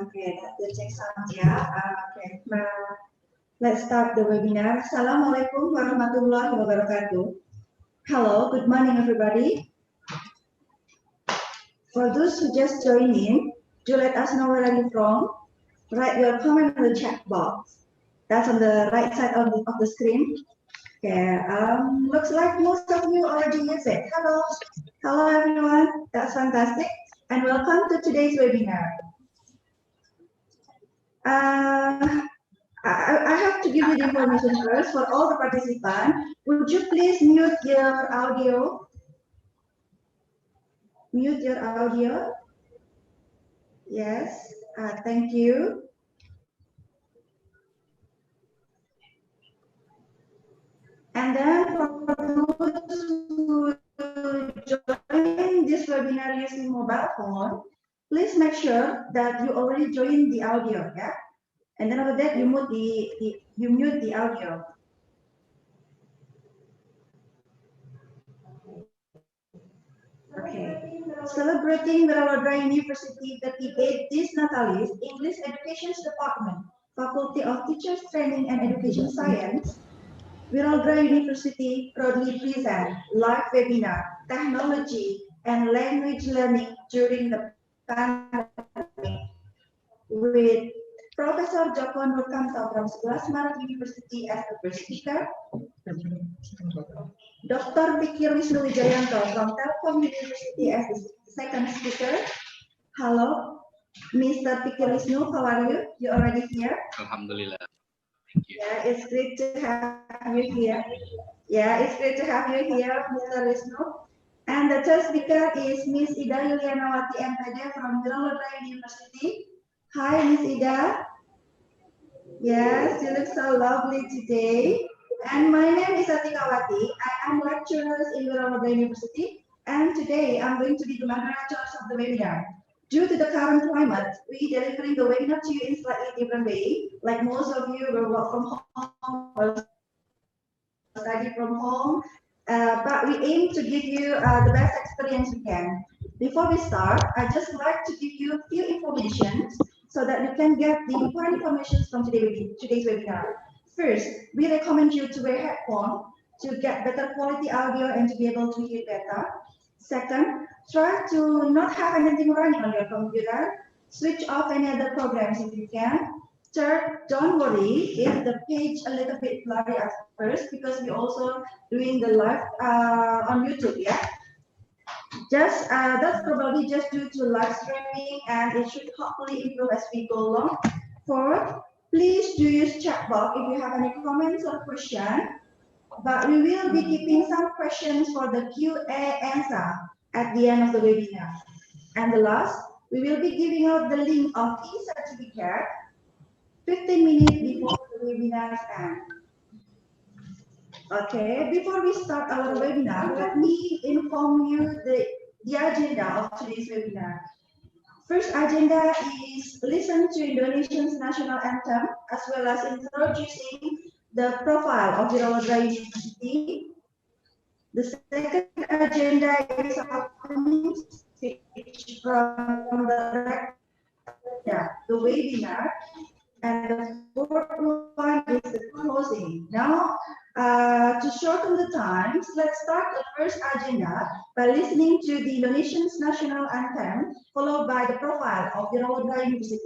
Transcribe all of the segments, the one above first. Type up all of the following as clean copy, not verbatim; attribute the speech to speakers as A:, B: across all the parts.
A: Okay, let's check sound ya. Okay, let's start the webinar. Assalamualaikum warahmatullahi wabarakatuh. Hello, good morning everybody. For those who just joined in, do let us know where are you from. Write your comment in the chat box. That's on the right side of the screen. Okay, looks like most of you already use it. Hello everyone. That's fantastic. And welcome to today's webinar. I have to give you the information first for all the participants. Would you please mute your audio? Mute your audio. Yes, thank you. And then for those who join this webinar using mobile phone, please make sure that you already joined the audio, yeah? And then after that, you mute the audio. Okay. Celebrating Wiralodra University 38 this NATALIS English Education Department, Faculty of Teachers Training and Education Science, Wiralodra University proudly present live webinar, Technology and Language Learning during the pandemic with Professor Joko Nurkmto from Sebelas Maret University as the first speaker, Dr. Pikir Wisnu Wijayanto from Telkom University as the second speaker. Hello, Mr. Pikir Wisnu, how are you? You already here?
B: Alhamdulillah. Thank you.
A: Yeah, it's great to have you here. Yeah, it's great to have you here, Mr. Wisnu. And the third speaker is Miss Ida Yulianawati M.Pd from Wiralodra University. Hi, Miss Ida. Yes, you look so lovely today. And my name is Atikah Wati. I am lecturer in Wiralodra University. And today I'm going to be the moderator of the webinar. Due to the current climate, we delivering the webinar to you in slightly different way. Like most of you will work from home or study from home. But we aim to give you the best experience we can. Before we start, I just like to give you a few information so that you can get the important information from today's webinar. First, we recommend you to wear headphones to get better quality audio and to be able to hear better. Second, try to not have anything running on your computer. Switch off any other programs if you can. Third, don't worry if the page a little bit blurry at first because we're also doing the live on YouTube, yeah? Just that's probably just due to live streaming and it should hopefully improve as we go along. Fourth, please do use chat box if you have any comments or questions. But we will be keeping some questions for the Q&A answer at the end of the webinar. And the last, we will be giving out the link of e-certificate 15 minutes before the webinar ends. Okay, before we start our webinar, let me inform you the agenda of today's webinar. First agenda is listen to Indonesia's national anthem as well as introducing the profile of Wiralodra University. The second agenda is opening speech from the rector, the webinar, and the fourth one is the closing. Now, to shorten the times, let's start the first agenda by listening to the Indonesian's national anthem, followed by the profile of Wiralodra University.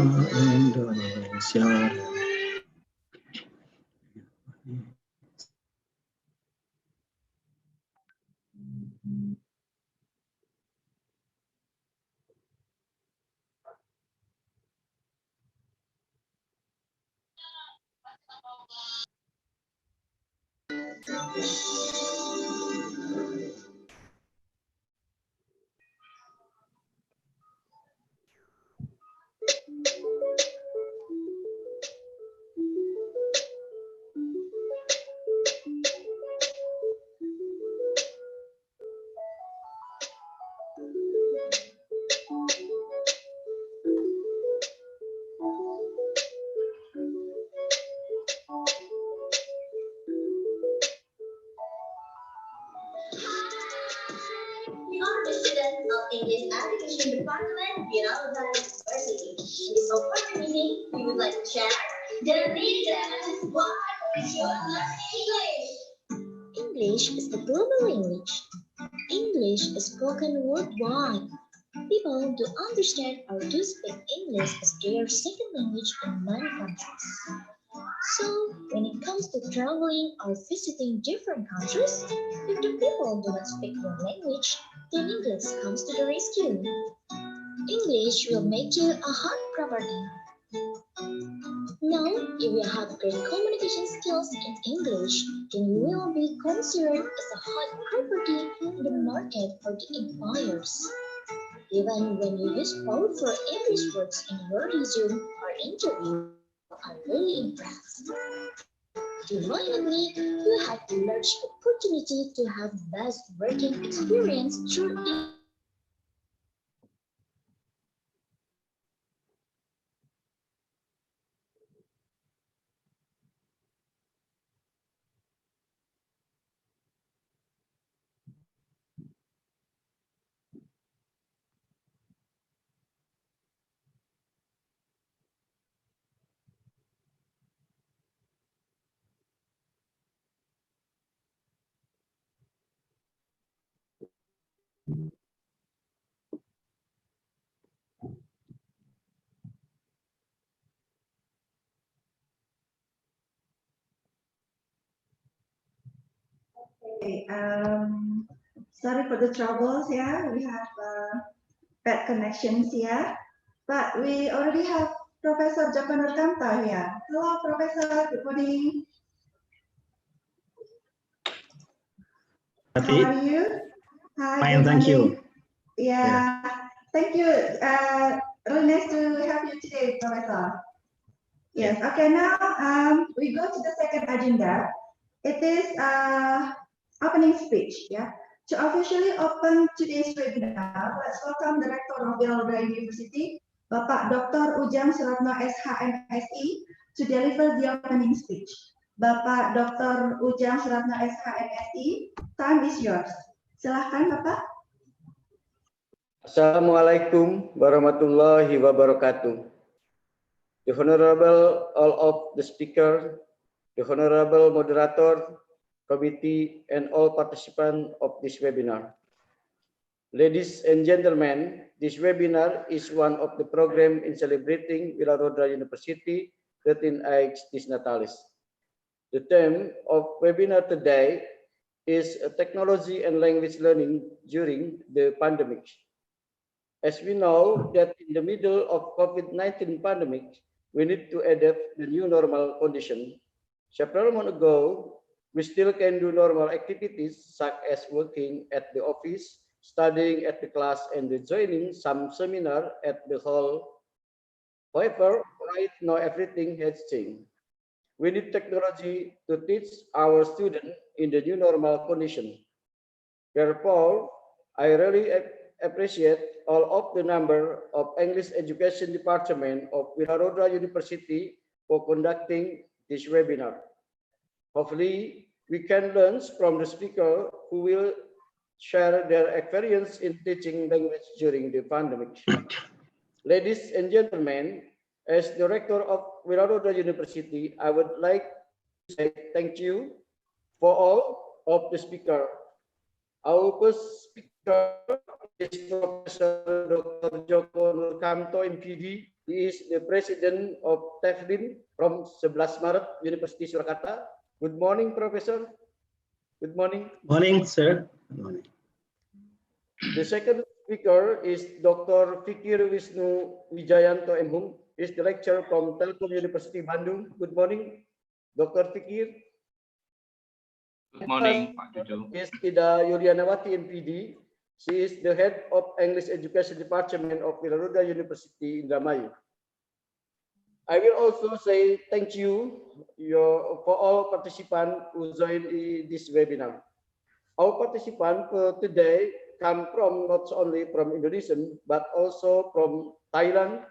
C: Indonesia.
D: We are the students of English Education Department, Wiralodra University. In this open meeting, we would like to share the reasons why we should learn English. English is the global language. English is spoken worldwide. People do understand or do speak English as their second language in many countries. So, when it comes to traveling or visiting different countries, if the people do not speak your language, then English comes to the rescue. English will make you a hot property. Now, if you have great communication skills in English, then you will be considered as a hot property in the market for the employers. Even when you use powerful English words in your resume or interview, I'm really impressed. Definitely, you have a large opportunity to have best working experience through
A: Okay, sorry for the troubles. Yeah, we have bad connections here, but we already have Professor Joko Nurkmto here. Hello, Professor. Good morning. How are you? Hi.
C: Fine,
A: good
C: thank you.
A: morning. Yeah, thank you. Really nice to have you today, Professor. Yes. Okay. Now, we go to the second agenda. It is opening speech. Yeah. To officially open today's webinar, let's welcome the Rector of Wiralodra University, Bapak Dr. Ujang Suratno SH M.Si, to deliver the opening speech. Bapak Dr. Ujang Suratno SH M.Si, time is yours. Silahkan, Bapak.
E: Assalamualaikum warahmatullahi wabarakatuh. The Honorable all of the speaker, the Honorable Moderator, Committee, and all participants of this webinar. Ladies and gentlemen, this webinar is one of the program in celebrating Wiralodra University 13th NATALIS. The theme of webinar today is technology and language learning during the pandemic. As we know that in the middle of COVID-19 pandemic, we need to adapt the new normal condition. Several months ago, we still can do normal activities such as working at the office, studying at the class, and joining some seminar at the hall. However, right now everything has changed. We need technology to teach our students in the new normal condition. Therefore, I really appreciate all of the number of English Education Department of Wiralodra University for conducting this webinar. Hopefully, we can learn from the speaker who will share their experience in teaching language during the pandemic. Ladies and gentlemen, as the Rector of Wiralodra University, I would like to say thank you for all of the speaker. Our first is Professor Dr. Joko Nurkmto, M.Pd. He is the President of TEFLIN from Sebelas Maret, University Surakarta. Good morning, Professor. Good morning.
C: Morning, sir. Good morning.
E: The second speaker is Dr. Pikir Wisnu Wijayanto M.Hum. He is the lecturer from Telkom University, Bandung. Good morning, Dr. Pikir.
B: Good morning, Pak Jojo.
E: Is Yulianawati M.Pd. She is the head of English Education Department of Wiralodra University, Indramayu. I will also say thank you for all participants who joined this webinar. Our participants today come from not only from Indonesia, but also from Thailand,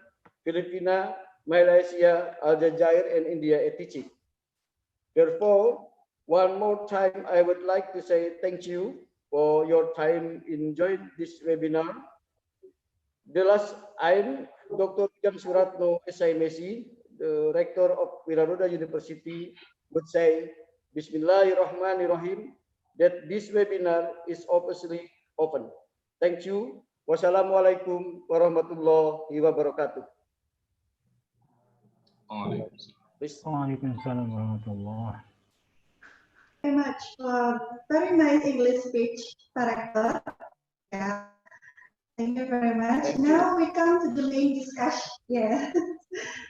E: Philippines, Malaysia, Aljazair, and India teaching. Therefore, one more time, I would like to say thank you for your time in joining this webinar. The last I'm Dr. Suratno, M.Si, the Rector of Wiralodra University, would say, Bismillahirrahmanirrahim, that this webinar is obviously open. Thank you. Wassalamualaikum warahmatullahi wabarakatuh.
F: Waalaikumsalam warahmatullahi.
A: Very much for very nice English speech, Director. Yeah. Thank you very much. Now we come to the main discussion. Yeah.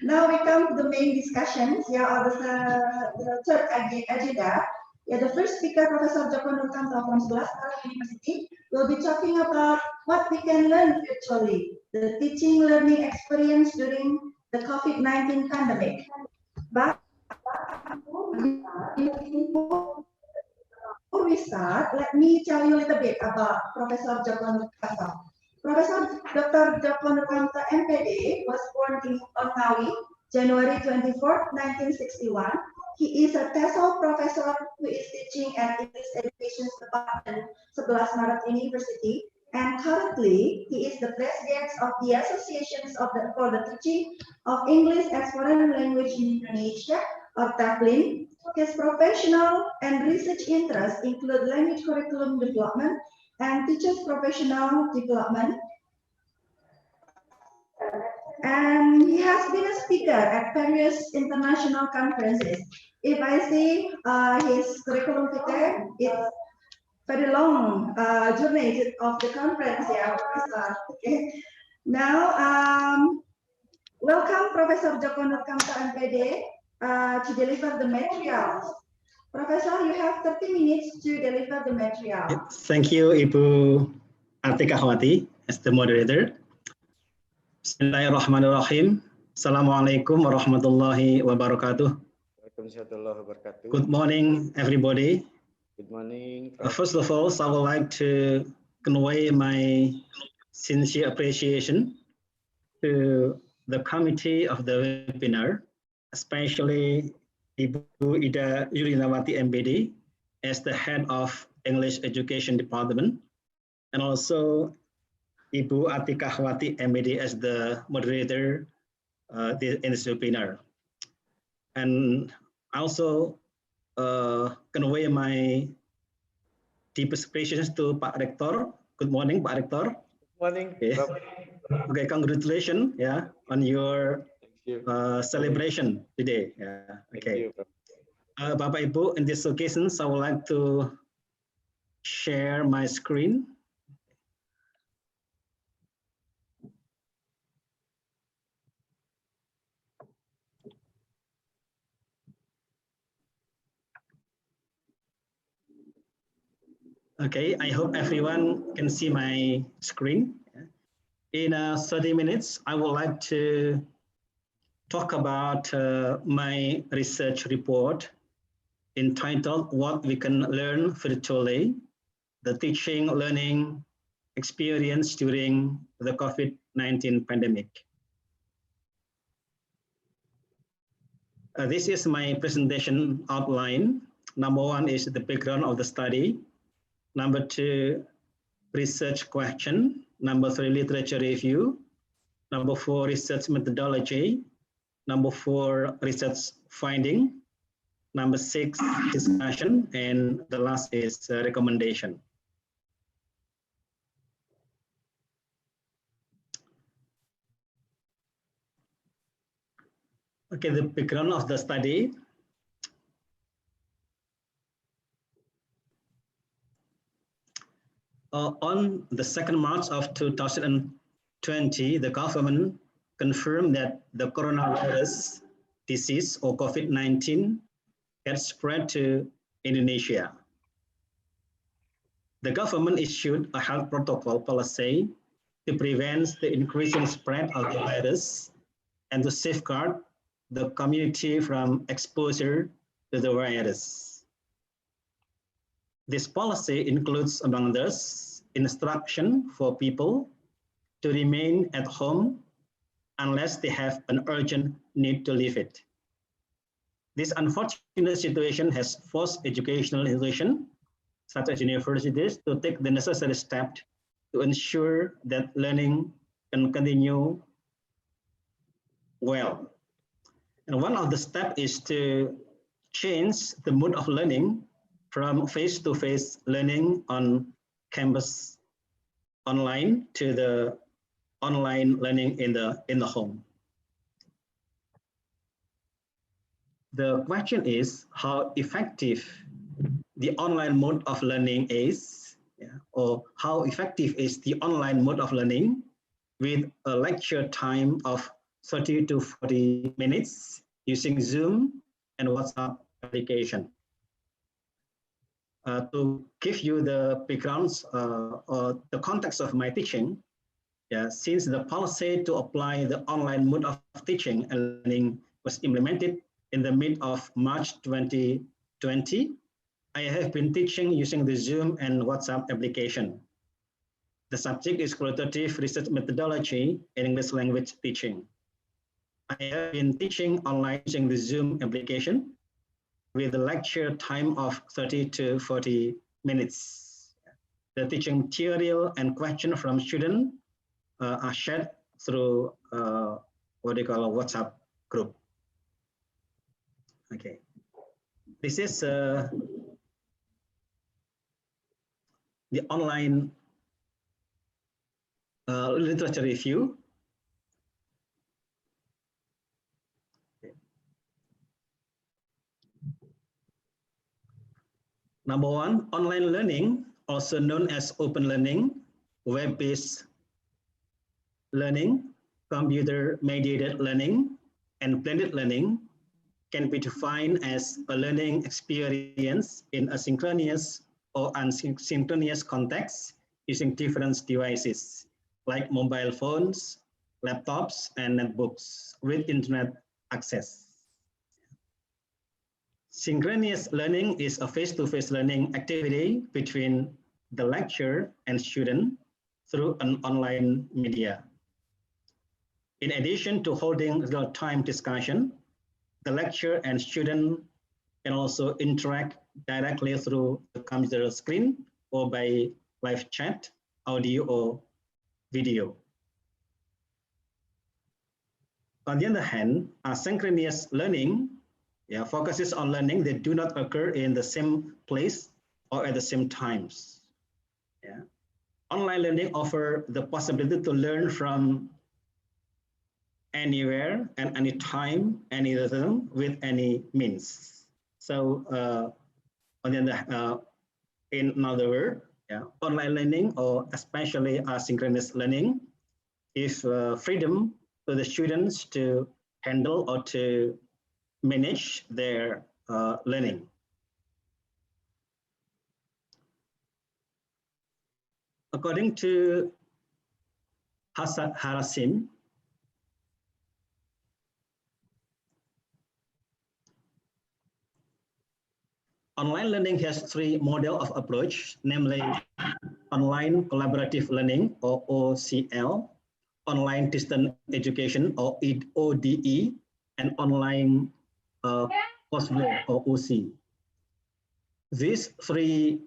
A: Now we come to the main discussions. Yeah, or the third agenda. Yeah, the first speaker, Professor Joko Nurkmto from Sebelas University, will be talking about what we can learn virtually, the teaching learning experience during the COVID-19 pandemic. But before we start, let me tell you a little bit about Professor Joko Nurkmto. Professor Dr. Joko Nurkmto, M.Pd. was born in Ngawi, January 24, 1961. He is a TESOL professor who is teaching at English Education Department, Sebelas Maret University, and currently he is the president of the Associations for the Teaching of English as Foreign Language in Indonesia, or TEFLIN. His professional and research interests include language curriculum development and teachers' professional development. And he has been a speaker at various international conferences. If I see his curriculum vitae, it's very long journey of the conference. Yeah, okay. Now, welcome Professor Joko Nurkmto, M.Pd. To deliver the materials. Professor, you have 30 minutes to deliver the material.
C: Thank you, Ibu Atikah Wati, as the moderator. Bismillahirrahmanirrahim. Assalamualaikum warahmatullahi wabarakatuh. Good morning, everybody.
E: Good morning.
C: First of all, I would like to convey my sincere appreciation to the committee of the webinar, especially Ibu Ida Yulianawati M.Pd. as the head of English Education Department, and also Ibu Atikah Wati M.Pd. as the moderator in this webinar. And also convey my deepest appreciation to Pak Rector. Good morning, Pak Rector.
E: Good morning.
C: Okay, congratulations, yeah, on your celebration today. Yeah, okay. Bapak Ibu, in this occasion, I would like to share my screen. Okay, I hope everyone can see my screen. In 30 minutes, I would like to talk about my research report entitled What We Can Learn Virtually, the Teaching Learning Experience During the COVID-19 Pandemic. This is my presentation outline. Number one is the background of the study. Number two, research question. Number three, literature review. Number four, research methodology. Number four, research finding. Number six, discussion. And the last is recommendation. Okay, the background of the study. On the 2nd March of 2020, the government confirmed that the coronavirus disease or COVID-19 had spread to Indonesia. The government issued a health protocol policy to prevent the increasing spread of the virus and to safeguard the community from exposure to the virus. This policy includes, among others, instruction for people to remain at home unless they have an urgent need to leave it. This unfortunate situation has forced educational institutions, such as universities, to take the necessary steps to ensure that learning can continue well. And one of the steps is to change the mode of learning from face-to-face learning on campus online to the online learning in the home. The question is how effective the online mode of learning is, or how effective is the online mode of learning with a lecture time of 30 to 40 minutes using Zoom and WhatsApp application. To give you the backgrounds or the context of my teaching, since the policy to apply the online mode of teaching and learning was implemented in the mid of March 2020, I have been teaching using the Zoom and WhatsApp application. The subject is qualitative research methodology in English language teaching. I have been teaching online using the Zoom application with a lecture time of 30 to 40 minutes. The teaching material and questions from students are shared through what they call a WhatsApp group. Okay, this is the online literature review. Number one, online learning, also known as open learning, web-based learning, computer-mediated learning, and blended learning can be defined as a learning experience in a synchronous or asynchronous context using different devices like mobile phones, laptops, and netbooks with internet access. Synchronous learning is a face-to-face learning activity between the lecturer and student through an online media. In addition to holding real-time discussion, the lecturer and student can also interact directly through the computer screen or by live chat, audio, or video. On the other hand, asynchronous learning focuses on learning that do not occur in the same place or at the same times. Online learning offers the possibility to learn from anywhere and anytime, any rhythm, with any means. So, in other words, online learning, or especially asynchronous learning, is freedom to the students to handle or to manage their learning. According to Harasim, online learning has three models of approach, namely online collaborative learning, or OCL, online distant education, or ODE, and online courseware, or OC. These three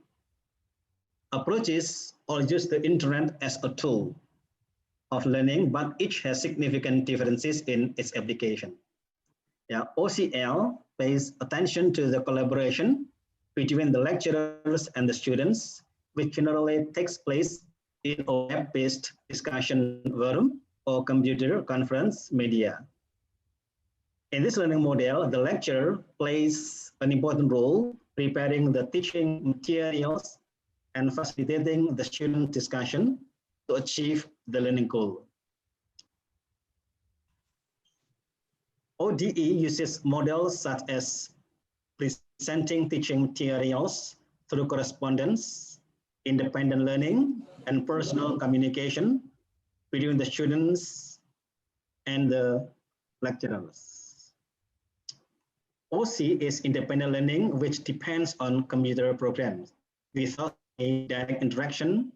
C: approaches all use the internet as a tool of learning, but each has significant differences in its application. OCL pays attention to the collaboration between the lecturers and the students, which generally takes place in a web-based discussion forum or computer conference media. In this learning model, the lecturer plays an important role preparing the teaching materials and facilitating the student discussion to achieve the learning goal. ODE uses models such as presenting teaching materials through correspondence, independent learning, and personal communication between the students and the lecturers. OC is independent learning, which depends on computer programs without a direct interaction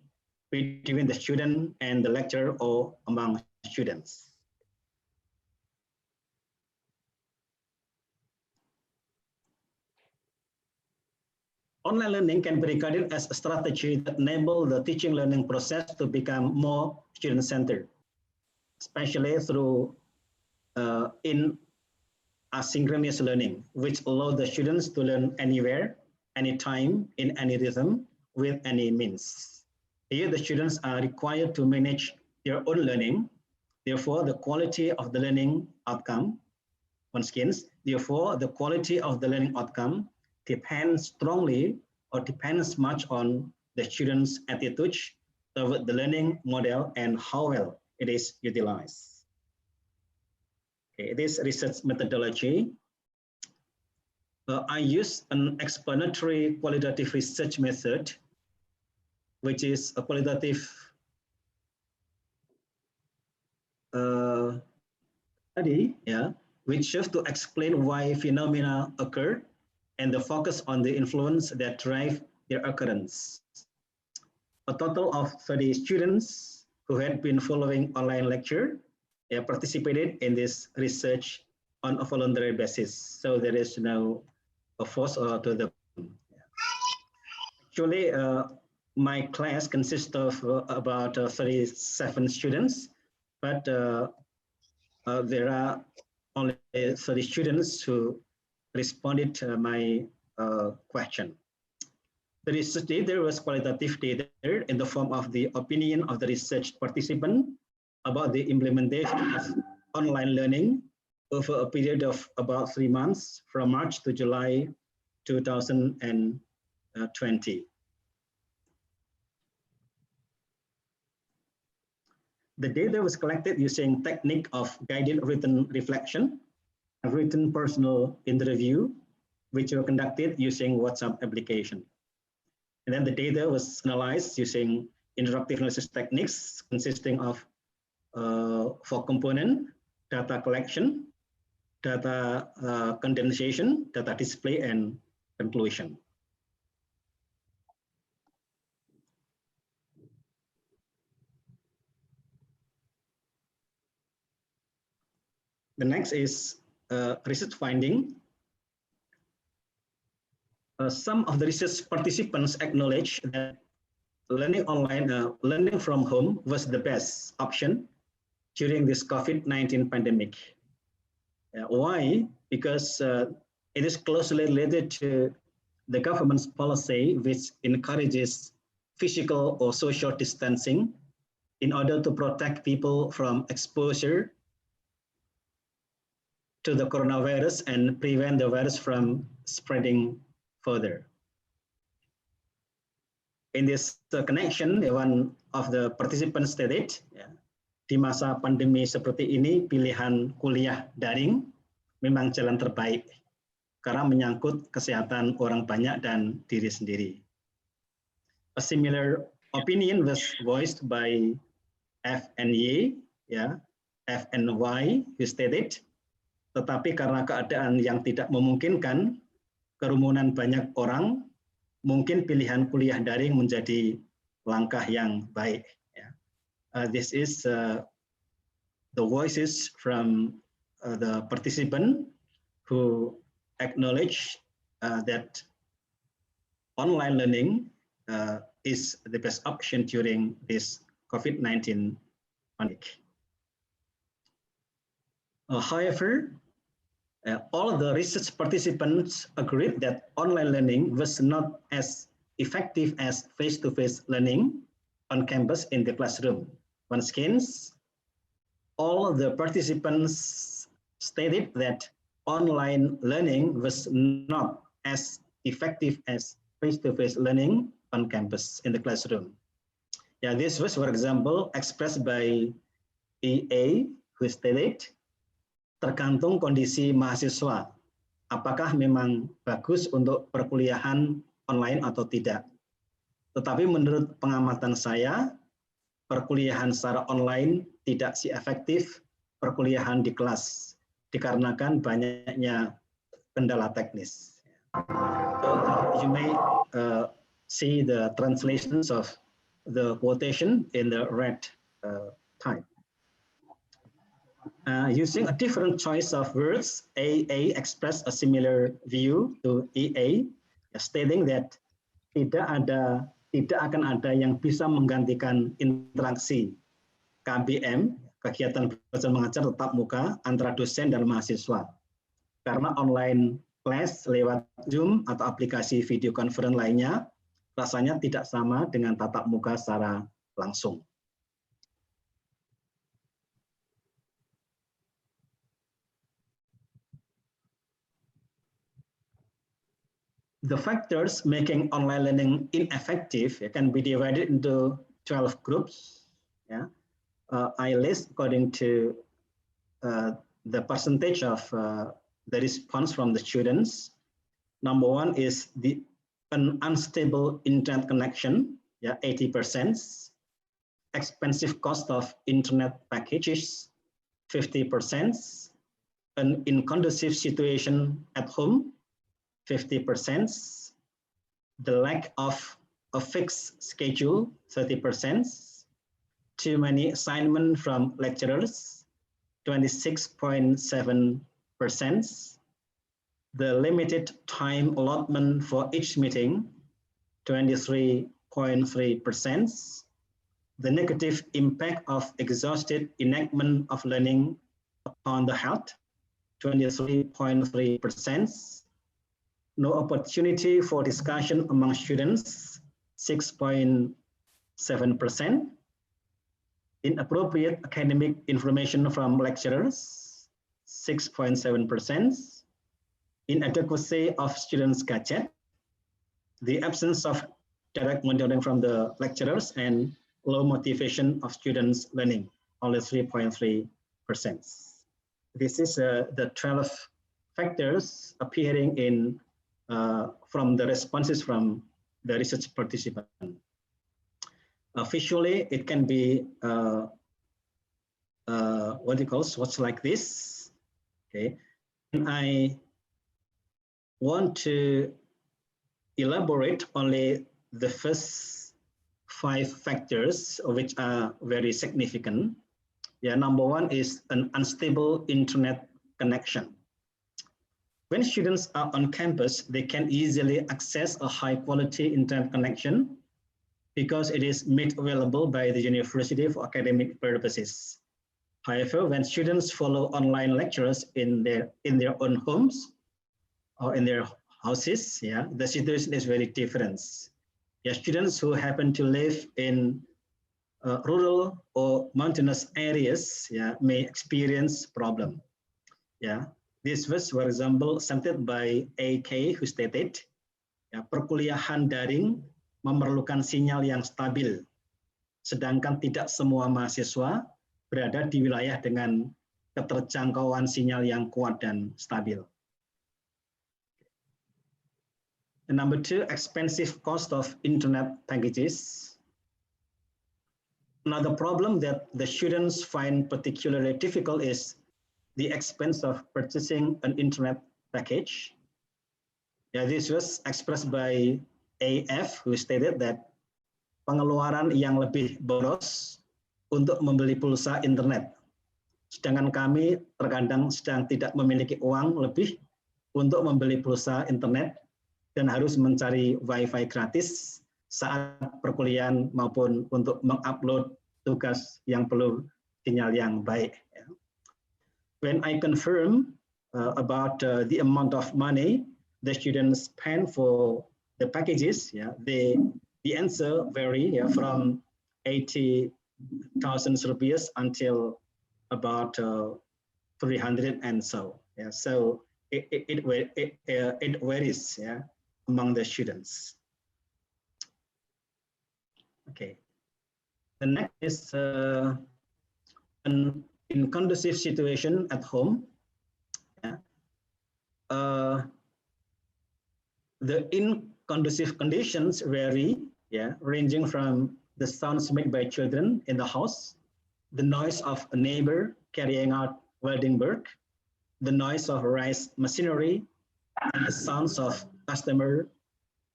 C: between the student and the lecturer or among students. Online learning can be regarded as a strategy that enables the teaching learning process to become more student-centered, especially through in asynchronous learning, which allows the students to learn anywhere, anytime, in any rhythm, with any means. Here, the students are required to manage their own learning. Therefore, the quality of the learning outcome, once again, therefore, the quality of the learning outcome depends strongly or depends much on the students' attitude toward the learning model and how well it is utilized. Okay, this research methodology, I use an explanatory qualitative research method, which is a qualitative study, which serves to explain why phenomena occur and the focus on the influence that drive their occurrence. A total of 30 students who had been following online lecture participated in this research on a voluntary basis. So there is no force to the. Actually, my class consists of about 37 students, but there are only 30 students who responded to my question. The research data was qualitative data in the form of the opinion of the research participant about the implementation of online learning over a period of about 3 months from March to July 2020. The data was collected using technique of guided written reflection and written personal interview, which were conducted using WhatsApp application. And then the data was analyzed using interactive analysis techniques consisting of 4 components: data collection, data condensation, data display, and conclusion. The next is research finding. Some of the research participants acknowledge that learning online, learning from home was the best option during this COVID-19 pandemic. Why? Because it is closely related to the government's policy, which encourages physical or social distancing in order to protect people from exposure to the coronavirus and prevent the virus from spreading further. In this connection, one of the participants stated, di masa pandemi seperti ini, pilihan kuliah daring memang jalan terbaik karena menyangkut kesehatan orang banyak dan diri sendiri. A similar opinion was voiced by FNY, FNY, who stated, tetapi karena keadaan yang tidak memungkinkan kerumunan banyak orang, mungkin pilihan kuliah daring menjadi langkah yang baik. This is the voices from the participant who acknowledge that online learning is the best option during this COVID-19 pandemic. However, all of the research participants agreed that online learning was not as effective as face-to-face learning on campus in the classroom. Once again, all of the participants stated that online learning was not as effective as face-to-face learning on campus in the classroom. Yeah, this was, for example, expressed by EA, who stated, tergantung kondisi mahasiswa, apakah memang bagus untuk perkuliahan online atau tidak. Tetapi menurut pengamatan saya, perkuliahan secara online tidak si efektif perkuliahan di kelas, dikarenakan banyaknya kendala teknis. So, you may see the translations of the quotation in the red type. Using a different choice of words, AA expressed a similar view to EA, stating that tidak akan ada yang bisa menggantikan interaksi KBM, kegiatan belajar mengajar tatap muka antara dosen dan mahasiswa. Karena online class lewat Zoom atau aplikasi video conference lainnya rasanya tidak sama dengan tatap muka secara langsung. The factors making online learning ineffective can be divided into 12 groups. Yeah. I list according to the percentage of the response from the students. Number one is an unstable internet connection, 80%. Expensive cost of internet packages, 50%. An inconducive situation at home, 50%, the lack of a fixed schedule, 30%, too many assignments from lecturers, 26.7%, the limited time allotment for each meeting, 23.3%, the negative impact of exhausted enactment of learning upon the health, 23.3%, no opportunity for discussion among students, 6.7%. Inappropriate academic information from lecturers, 6.7%. Inadequacy of students' gadget, the absence of direct monitoring from the lecturers, and low motivation of students learning, only 3.3%. This is the 12 factors appearing in from the responses from the research participant. Visually, it can be what's like this. Okay, and I want to elaborate only the first 5 factors, which are very significant. Yeah, number one is an unstable internet connection. When students are on campus, they can easily access a high-quality internet connection because it is made available by the university for academic purposes. However, when students follow online lectures in their own homes or in their houses, the situation is very different. Students who happen to live in rural or mountainous areas may experience problem. This was, for example, cited by AK, who stated, perkuliahan daring memerlukan sinyal yang stabil, sedangkan tidak semua mahasiswa berada di wilayah dengan keterjangkauan sinyal yang kuat dan stabil. And number 2, expensive cost of internet packages. Another problem that the students find particularly difficult is the expense of purchasing an internet package. This was expressed by AF, who stated that pengeluaran yang lebih boros untuk membeli pulsa internet. Sedangkan kami terkadang sedang tidak memiliki uang lebih untuk membeli pulsa internet dan harus mencari wifi gratis saat perkuliahan maupun untuk mengupload tugas yang perlu sinyal yang baik. When I confirm about the amount of money the students spend for the packages, the answer vary from 80,000 rupees until about 300 and so. So it varies, yeah, among the students. Okay. The next is an inconducive situation at home. Yeah. The inconducive conditions vary, yeah, ranging from the sounds made by children in the house, the noise of a neighbor carrying out welding work, the noise of rice machinery, and the sounds of customer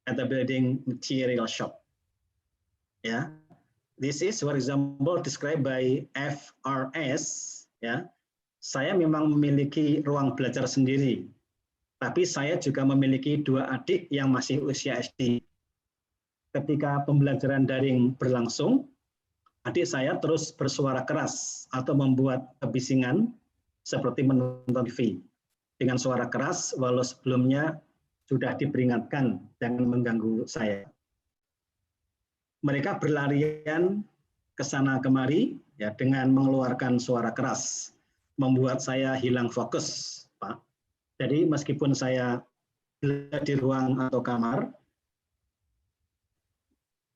C: at the building material shop. Yeah, this is, for example, described by FRS. Ya, saya memang memiliki ruang belajar sendiri, tapi saya juga memiliki 2 adik yang masih usia SD. Ketika pembelajaran daring berlangsung, adik saya terus bersuara keras atau membuat kebisingan seperti menonton TV dengan suara keras walau sebelumnya sudah diperingatkan jangan mengganggu saya. Mereka berlarian ke sana kemari ya dengan mengeluarkan suara keras, membuat saya hilang fokus, Pak. Jadi meskipun saya berada di ruang atau kamar,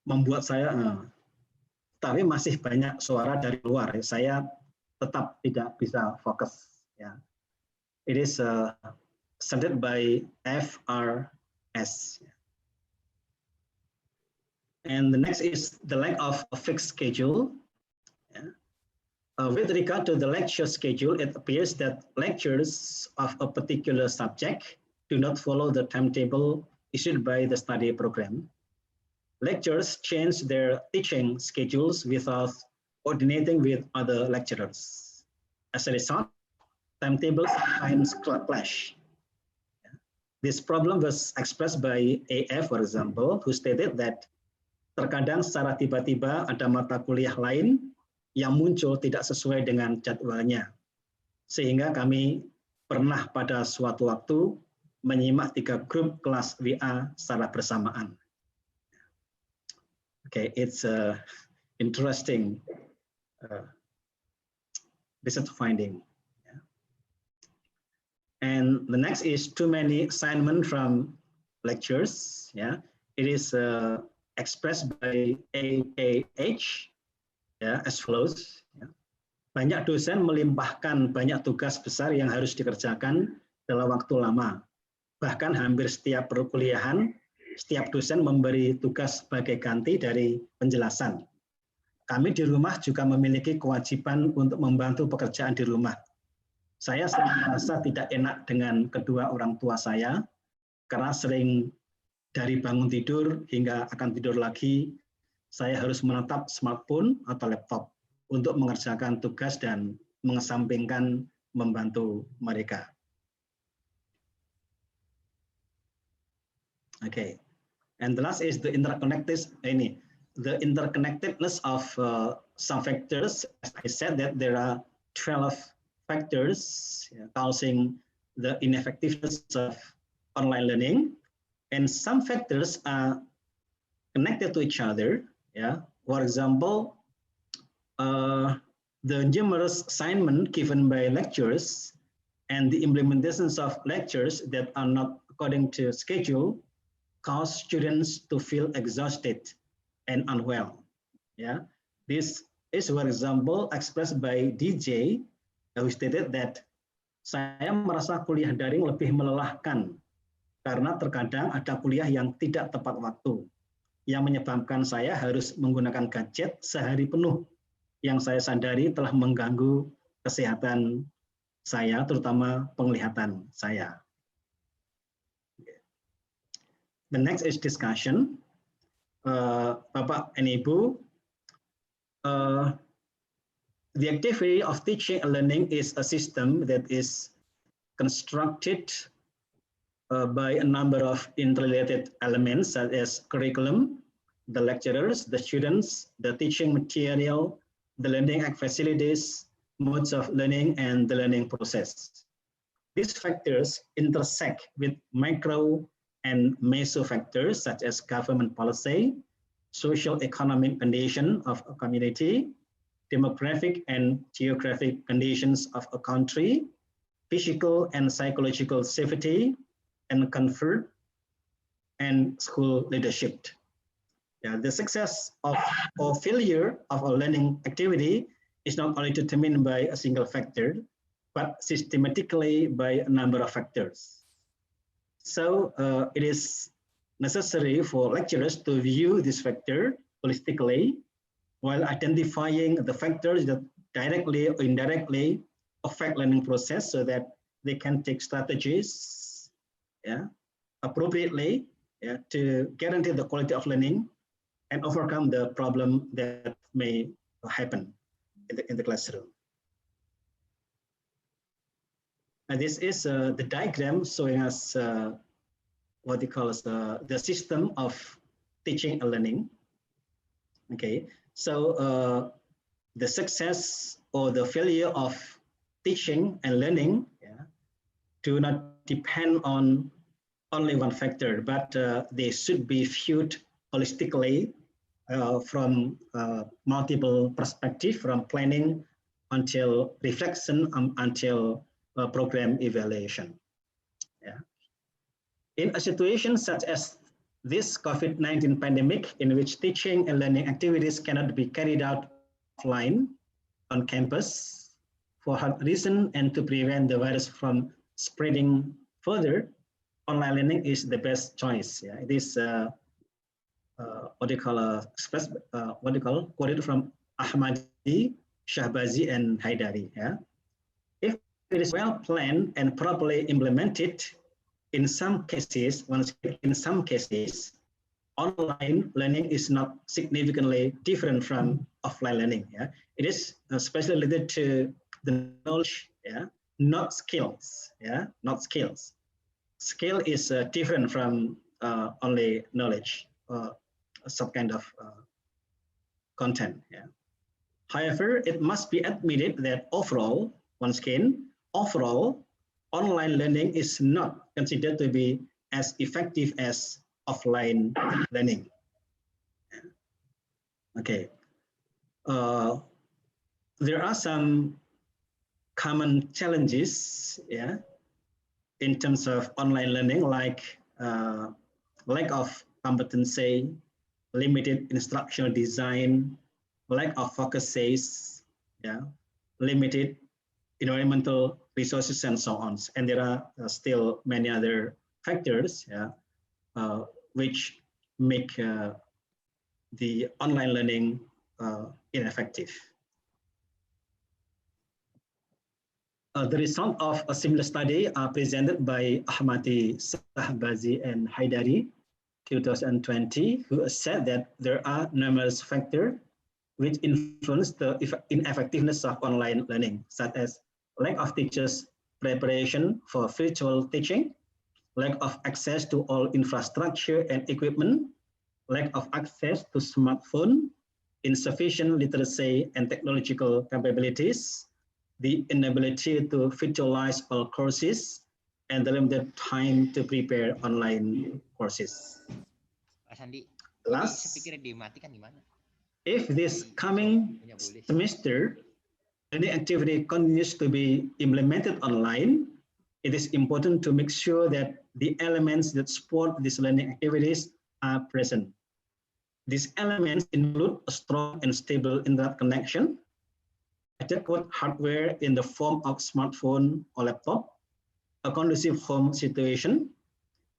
C: membuat saya tapi masih banyak suara dari luar. Saya tetap tidak bisa fokus. Ya. It is stated by FRS. And the next is the lack of a fixed schedule. Yeah. With regard to the lecture schedule, it appears that lectures of a particular subject do not follow the timetable issued by the study program. Lecturers change their teaching schedules without coordinating with other lecturers. As a result, timetables sometimes clash. This problem was expressed by AF, for example, who stated that terkadang secara tiba-tiba ada mata kuliah lain yang muncul tidak sesuai dengan jadwalnya. Sehingga kami pernah pada suatu waktu menyimak 3 grup kelas WA secara bersamaan. Okay, it's interesting research finding. Yeah. And the next is too many assignments from lectures. Yeah, it is expressed by AAH as follows. Yeah. Banyak dosen melimpahkan banyak tugas besar yang harus dikerjakan dalam waktu lama. Bahkan hampir setiap perkuliahan, setiap dosen memberi tugas sebagai ganti dari penjelasan. Kami di rumah juga memiliki kewajiban untuk membantu pekerjaan di rumah. Saya sering merasa tidak enak dengan kedua orang tua saya, karena sering dari bangun tidur hingga akan tidur lagi, saya harus menatap smartphone atau laptop untuk mengerjakan tugas dan mengesampingkan membantu mereka. Okay, and the last is the interconnectedness of some factors. As I said, that there are 12 factors causing the ineffectiveness of online learning, and some factors are connected to each other. Yeah, for example, the numerous assignments given by lecturers and the implementations of lectures that are not according to schedule cause students to feel exhausted and unwell. Yeah, this is, for example, expressed by DJ, who stated that saya merasa kuliah daring lebih melelahkan karena terkadang ada kuliah yang tidak tepat waktu, yang menyebabkan saya harus menggunakan gadget sehari penuh, yang saya sadari telah mengganggu kesehatan saya, terutama penglihatan saya. The next is discussion. Bapak and Ibu, the activity of teaching and learning is a system that is constructed by a number of interrelated elements such as curriculum, the lecturers, the students, the teaching material, the learning facilities, modes of learning, and the learning process. These factors intersect with micro and meso factors such as government policy, social economic condition of a community, demographic and geographic conditions of a country, physical and psychological safety and comfort, and school leadership. Yeah, the success of or failure of a learning activity is not only determined by a single factor, but systematically by a number of factors. So it is necessary for lecturers to view this factor holistically while identifying the factors that directly or indirectly affect learning process so that they can take strategies appropriately to guarantee the quality of learning and overcome the problem that may happen in the classroom. And this is the diagram showing us what they call the system of teaching and learning. Okay, so the success or the failure of teaching and learning do not depend on only one factor, but they should be viewed holistically from multiple perspectives, from planning until reflection until program evaluation. Yeah. In a situation such as this COVID-19 pandemic, in which teaching and learning activities cannot be carried out offline on campus for health reasons and to prevent the virus from spreading further, online learning is the best choice. Yeah, it is quoted from Ahmadi, Shahbazi, and Haidari. Yeah, if it is well planned and properly implemented, in some cases, online learning is not significantly different from offline learning. Yeah, it is especially related to the knowledge. Yeah, not skills. Yeah, not skills. Skill is different from only knowledge. Some kind of content. Yeah. However, it must be admitted that overall, once again, online learning is not considered to be as effective as offline learning. Okay. There are some common challenges, in terms of online learning, like lack of competency, limited instructional design, lack of focuses, limited environmental resources, and so on. And there are still many other factors, which make the online learning ineffective. The result of a similar study are presented by Ahmadi, Shahbazi, and Haidari, 2020, who said that there are numerous factors which influence the ineffectiveness of online learning, such as lack of teachers' preparation for virtual teaching, lack of access to all infrastructure and equipment, lack of access to smartphone, insufficient literacy and technological capabilities, the inability to visualize all courses, and the limited time to prepare online courses. Last, if this coming semester learning activity continues to be implemented online, it is important to make sure that the elements that support these learning activities are present. These elements include a strong and stable internet connection, adequate hardware in the form of smartphone or laptop, a conducive home situation,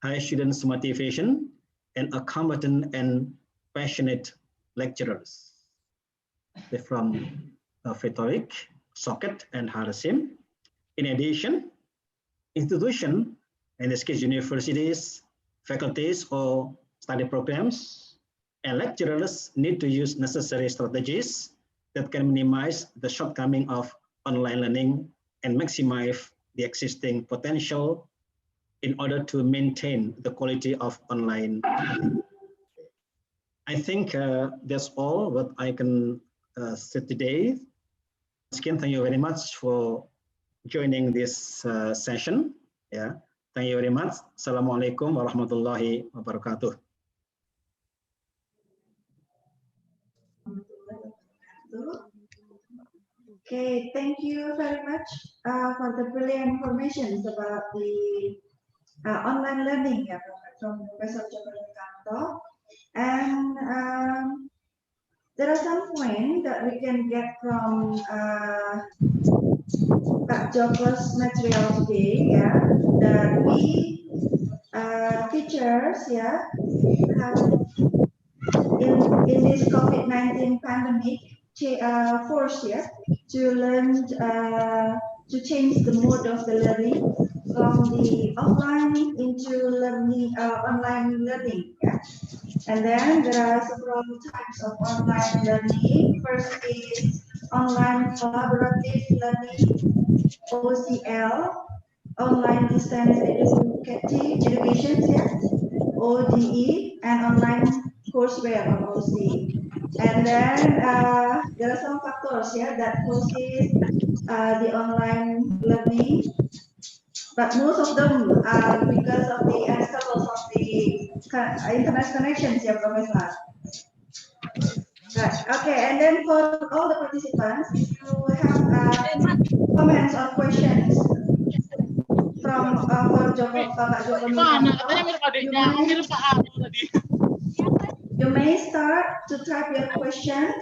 C: high students' motivation, and a competent and passionate lecturers. They're from Rhetoric, Socket, and Harasim. In addition, institutions, in this case universities, faculties, or study programs, and lecturers need to use necessary strategies that can minimize the shortcoming of online learning and maximize the existing potential in order to maintain the quality of online learning. I think that's all what I can say today. Again, thank you very much for joining this session. Thank you very much. Assalamualaikum warahmatullahi wabarakatuh.
A: Okay, thank you very much for the brilliant information about the online learning from Professor Joko. And there are some points that we can get from Pak Joko's material today, that we teachers, have in this COVID-19 pandemic, forced, to learn to change the mode of the learning from the offline into learning online learning. And then there are several types of online learning. First is online collaborative learning, OCL, online distance education, ODE, and online courseware or OC. And then there are some factors that causes the online learning, but most of them are because of the unstable of the internet connections, Professor. Right. Okay, and then for all the participants, if you have comments or questions from for Joko, Bapak Joko Nurkmto, you may start to type your questions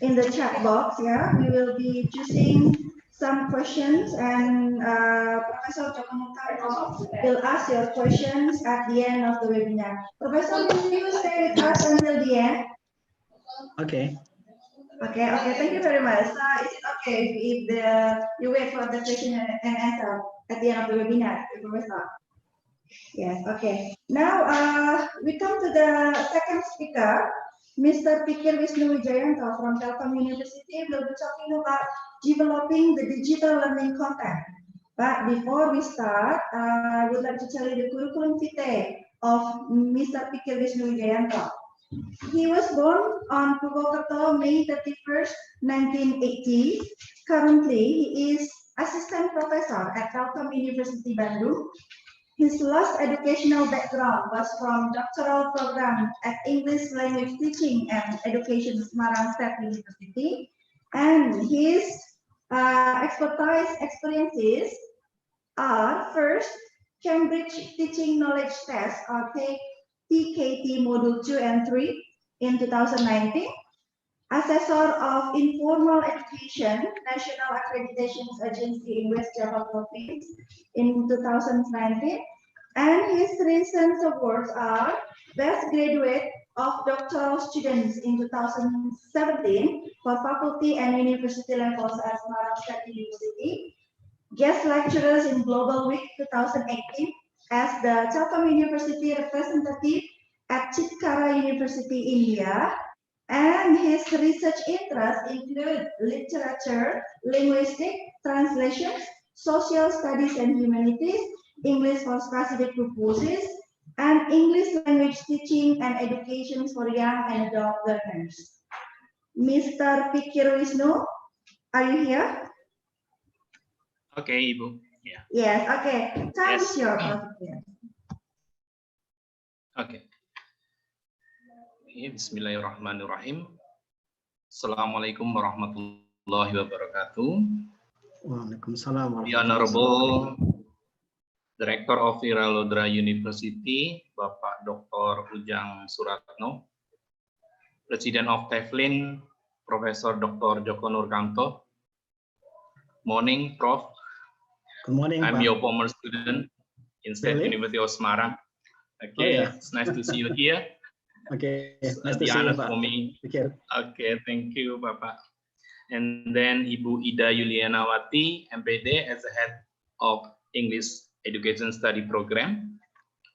A: in the chat box. We will be choosing some questions, and Professor Joko Nurkmto will ask your questions at the end of the webinar. Professor, will you stay with us until the end?
C: Okay.
A: Okay, thank you very much. Is it okay if you wait for the question and answer at the end of the webinar, Professor? Yes, okay. Now we come to the second speaker, Mr. Pikir Wisnu Wijayanto from Telkom University will be talking about developing the digital learning content. But before we start, I would like to tell you the curriculum vitae of Mr. Pikir Wisnu Wijayanto. He was born on Purwokerto, May 31st, 1980. Currently, he is assistant professor at Telkom University, Bandung. His last educational background was from doctoral program at English Language Teaching and Education, Semarang State University. And his experiences are first, Cambridge Teaching Knowledge Test or TKT Module 2 and 3 in 2019, Assessor of Informal Education, National Accreditation Agency in West Java Province in 2019, and his recent awards are Best Graduate of Doctoral Students in 2017 for faculty and university levels at Sebelas University, Guest Lecturers in Global Week 2018 as the Telkom University representative at Chitkara University, India, and his research interests include literature, linguistic, translations, social studies and humanities, English for specific purposes, and English language teaching and education for young and adult learners. Mr. Pikir Wisnu, are you here?
B: Okay, Ibu. Yeah.
A: Yes, okay. Time is yours.
B: Okay. Bismillahirrahmanirrahim. Assalamualaikum warahmatullahi wabarakatuh.
C: Waalaikumsalam.
B: The Honorable Director of Wiralodra University, Bapak Dr. Ujang Suratno, President of TEFLIN, Professor Dr. Joko Nurkmto. Morning, Prof.
C: Good morning.
B: I'm your former student in State University of Semarang. Okay, It's nice to see you here.
C: Okay, nice to
B: The
C: see you,
B: honor
C: Pak.
B: for me.
C: Pikir.
B: Okay, thank you, Bapak. And then Ibu Ida Yulianawati, M.Pd, as the head of English Education Study Program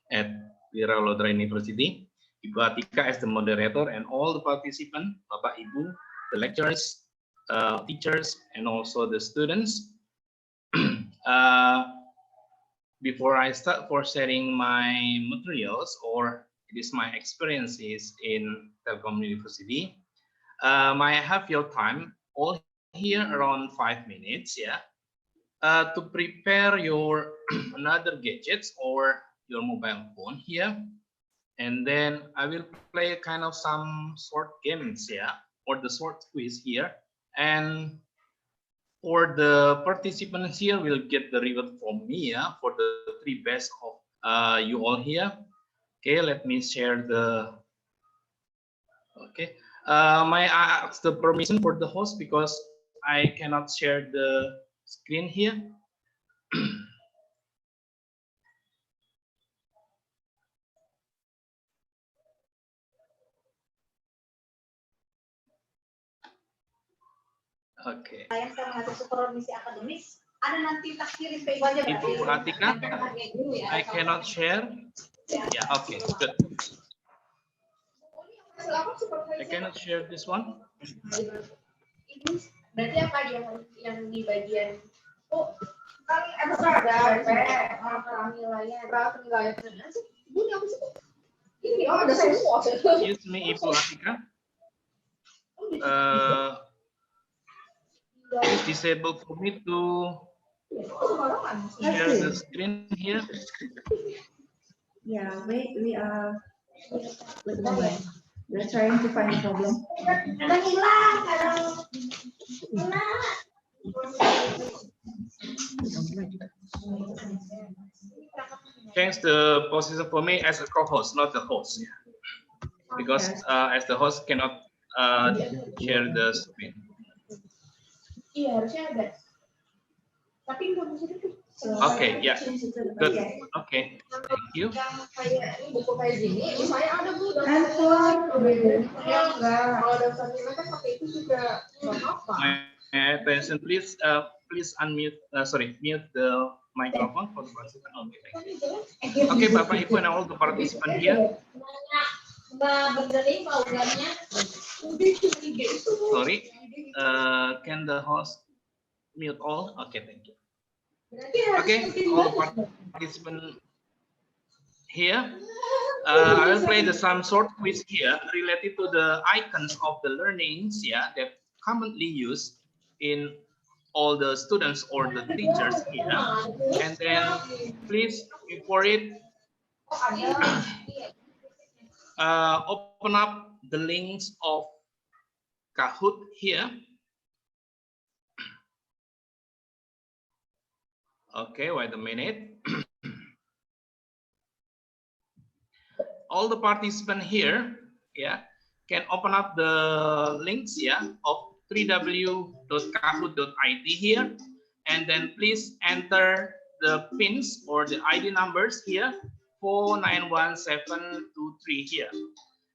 B: at Wiralodra University. Ibu Atikah as the moderator, and all the participants, Bapak Ibu, the lecturers, teachers, and also the students. Before I start for sharing my materials, or it is my experiences in Telkom University, I have your time all here around 5 minutes, to prepare your another gadgets or your mobile phone here, and then I will play kind of some short games, or the short quiz here, and for the participants here will get the reward from me, yeah, for the 3 best of you all here. Okay, let me share the. Okay, may I ask the permission for the host because I cannot share the screen here. Oke.
D: Yang termasuk supervisi akademis, ada nanti tak kirim ke ibu aja berarti.
B: Ibu Atikah, I cannot share. Yeah, okay, good. I cannot share this one.
D: Ibu, berarti apa yang di bagian kan ada penilaian. Ibu ini apa sih? Ini ada semua.
B: Excuse me, Ibu Atikah. Please disable for me to share the screen here.
A: Yeah, wait, we're trying to find a problem.
B: Change the position for me as a co-host, not the host, yeah. Because as the host cannot share the screen.
D: Iya, harusnya ada. Tapi nggak bisa itu.
B: Okay, yeah, good. Okay, thank you.
D: Yang kayak ini buku kayak gini, misalnya ada Bu.
A: And for
D: Kalau daftar nilai kan pakai itu juga nggak apa-apa.
B: My attention, please, please unmute. Sorry, mute the microphone for the participant. Okay, okay, Bapak Ibu and all the participants here.
D: Mbak Berdali, programnya.
B: Sorry, can the host mute all? Okay, thank you. Okay, all participants here. I will play some short quiz here related to the icons of the learnings, yeah, that commonly used in all the students or the teachers here. And then please, before it, open up the links of Kahoot here. Okay, wait a minute. All the participants here, yeah, can open up the links, yeah, of www.kahoot.it here, and then please enter the pins or the ID numbers here, 491723 here,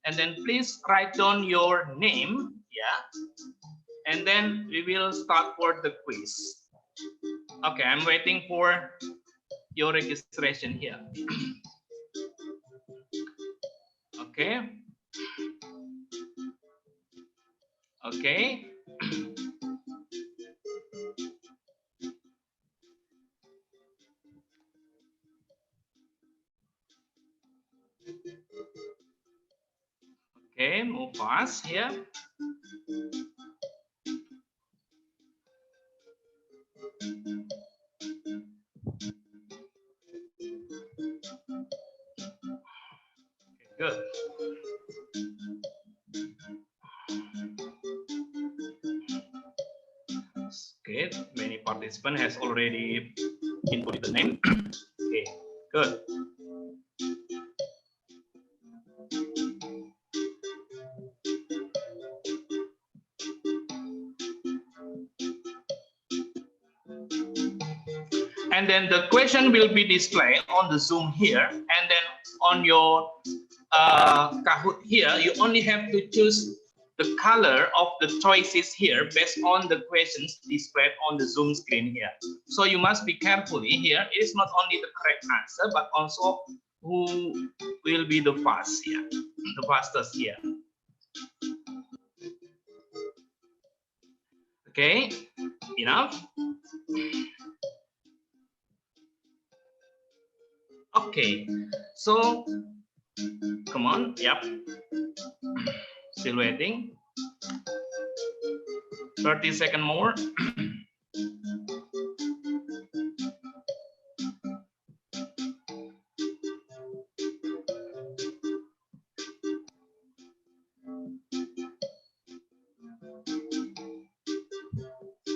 B: and then please write down your name, yeah, and then we will start for the quiz. Okay, I'm waiting for your registration here. Okay. Okay. Okay, move fast here. Good. Okay, many participants has already input the name. Okay, good. And then the question will be displayed on the Zoom here, and then on your Kahoot here, you only have to choose the color of the choices here based on the questions displayed on the Zoom screen here. So you must be carefully here. It is not only the correct answer, but also who will be the fast here, the fastest here. Okay, enough. Okay, so come on, yep. Still waiting. 30 seconds more.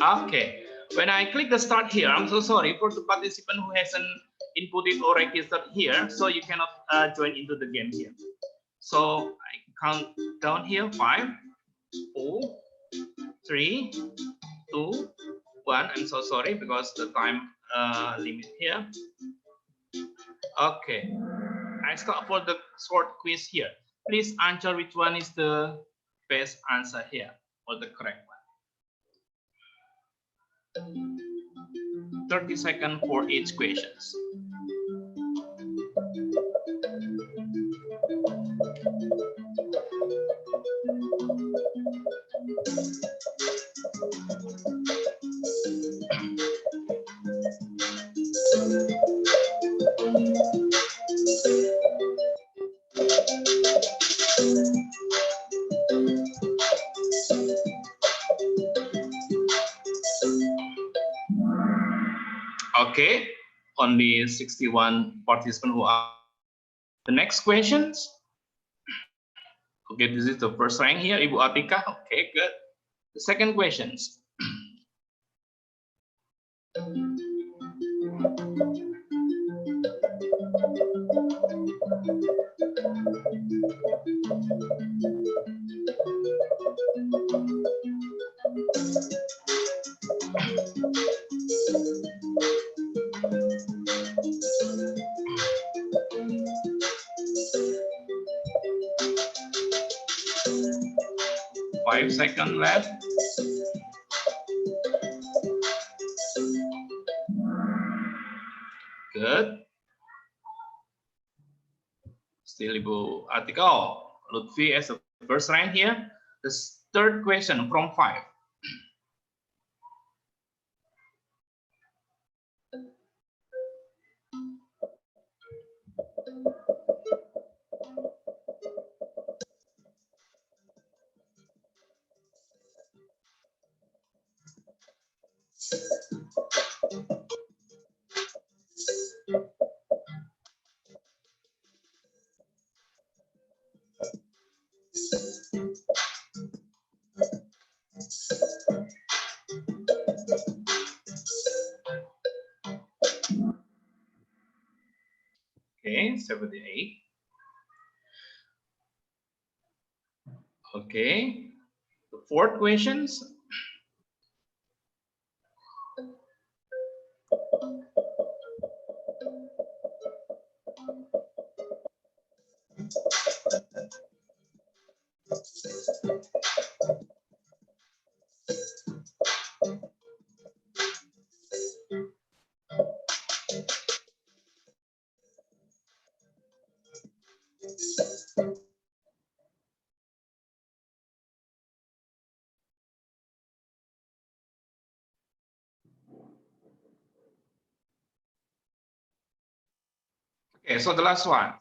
B: Okay, When I click the start here, I'm so sorry for the participant who hasn't inputted or registered here, so you cannot join into the game here. So I count down here: 5, 4, 3, 2, 1. I'm so sorry because the time limit here. Okay, I start for the short quiz here. Please answer which one is the best answer here or the correct one. 30 seconds for each questions. Okay, only 61 participants who are. The next questions. Okay, this is the first rank here, Ibu Atikah. Okay, good. The second questions. Five seconds left. Good. Still Ibu Atikah. Oh, Lutfi as the first rank here. The third question from 5. Okay, 78. Okay, the fourth questions. Okay, so the last one.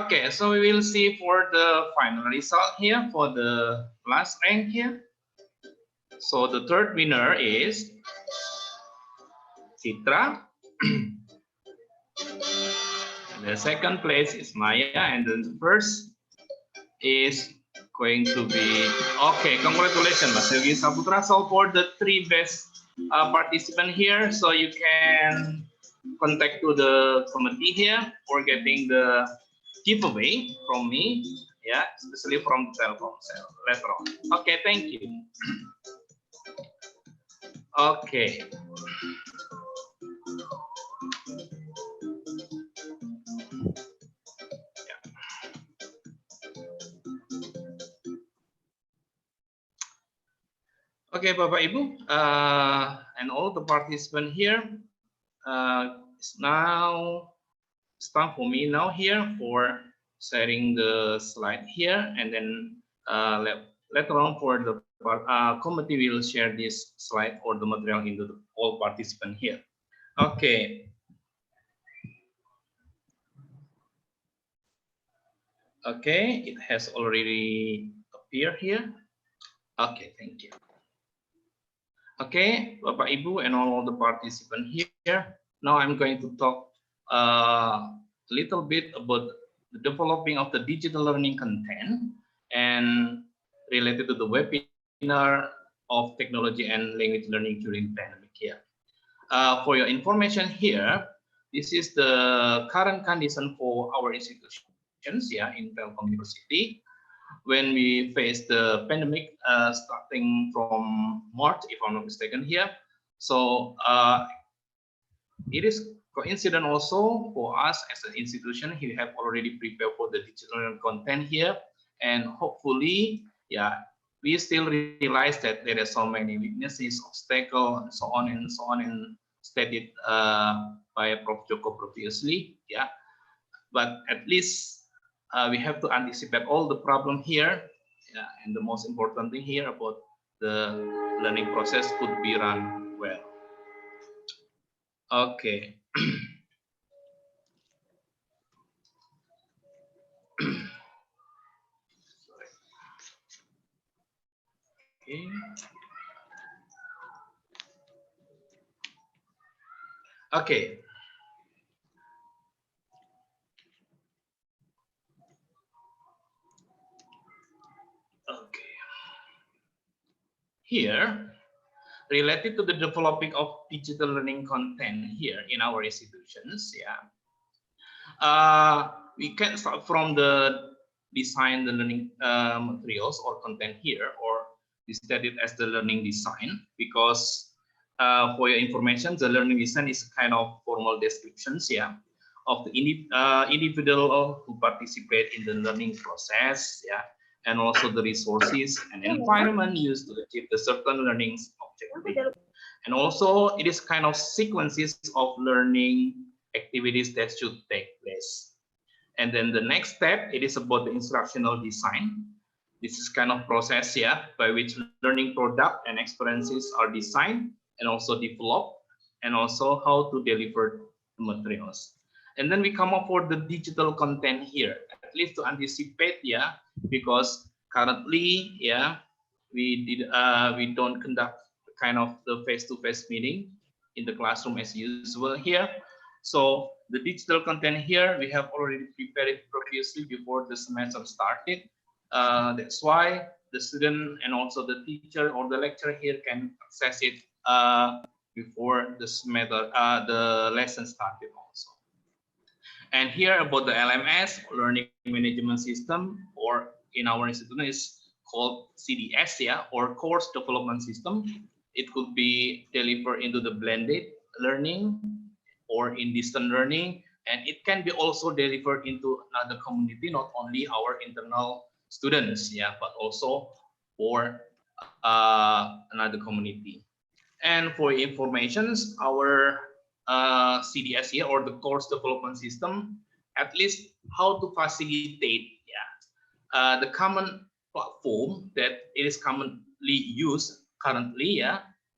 B: Okay, so we will see for the final result here for the last rank here. So the third winner is Citra. The second place is Maya, and the first is going to be okay. Congratulations, Mas Yogi Saputra. So for the 3 best participant here, so you can contact to the committee here for getting the giveaway from me, yeah, especially from the Telkom later on. Okay, thank you. Okay. Yeah. Okay, Bapak Ibu, and all the participants here, it's now it's time for me now here for sharing the slide here, and then later on for the committee will share this slide or the material into all participants here. Okay. Okay, it has already appeared here. Okay, thank you. Okay, Bapak Ibu and all the participants here. Now I'm going to talk a little bit about the developing of the digital learning content and related to the webinar of technology and language learning during pandemic here. For your information here, this is the current condition for our institutions in Telkom University. When we face the pandemic starting from March, if I'm not mistaken here. So it is coincident also for us as an institution. We have already prepared for the digital content here, and hopefully, we still realize that there are so many weaknesses, obstacles, and so on and so on, and stated by Prof. Joko previously. But at least we have to anticipate all the problem here, and the most important thing here about the learning process could be run well. Okay. Okay. Okay. Here, related to the developing of digital learning content here in our institutions, we can start from the design the learning materials or content here, or we studied as the learning design, because for your information, the learning design is kind of formal descriptions of the individual who participate in the learning process, and also the resources and environment used to achieve the certain learning objective. And also it is kind of sequences of learning activities that should take place. And then the next step, it is about the instructional design. This is kind of process by which learning product and experiences are designed and also developed, and also how to deliver the materials. And then we come up for the digital content here, at least to anticipate, because currently, we don't conduct kind of the face-to-face meeting in the classroom as usual here. So the digital content here, we have already prepared it previously before the semester started. That's why the student and also the teacher or the lecturer here can access it before the semester, the lesson started also. And here about the LMS, Learning Management System, or in our institution is called CDS, or Course Development System. It could be delivered into the blended learning or in distant learning, and it can be also delivered into another community, not only our internal students, but also for another community. And for informations, our CDS here, or the Course Development System, at least how to facilitate the common platform that it is commonly used currently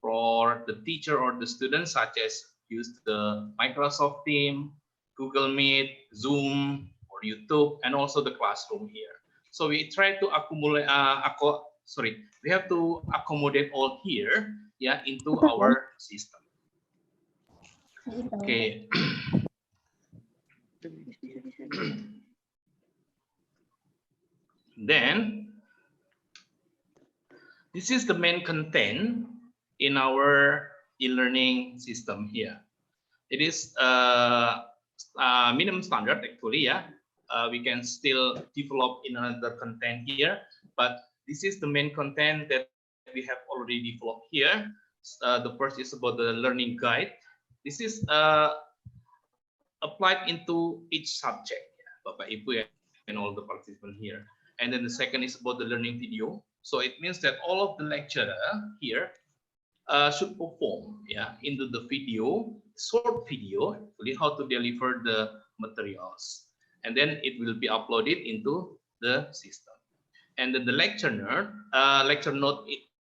B: for the teacher or the students, such as use the Microsoft Teams, Google Meet, Zoom, or YouTube, and also the classroom here. So we try to accumulate, we have to accommodate all here into our system. Okay. Then this is the main content in our e-learning system here. It is minimum standard actually, we can still develop in another content here, but this is the main content that we have already developed here. The first is about the learning guide. This is applied into each subject, Bapak Ibu and all the participants here. And then the second is about the learning video. So it means that all of the lecturer here should perform into the video, short video, actually how to deliver the materials. and then it will be uploaded into the system. And then the lecture note,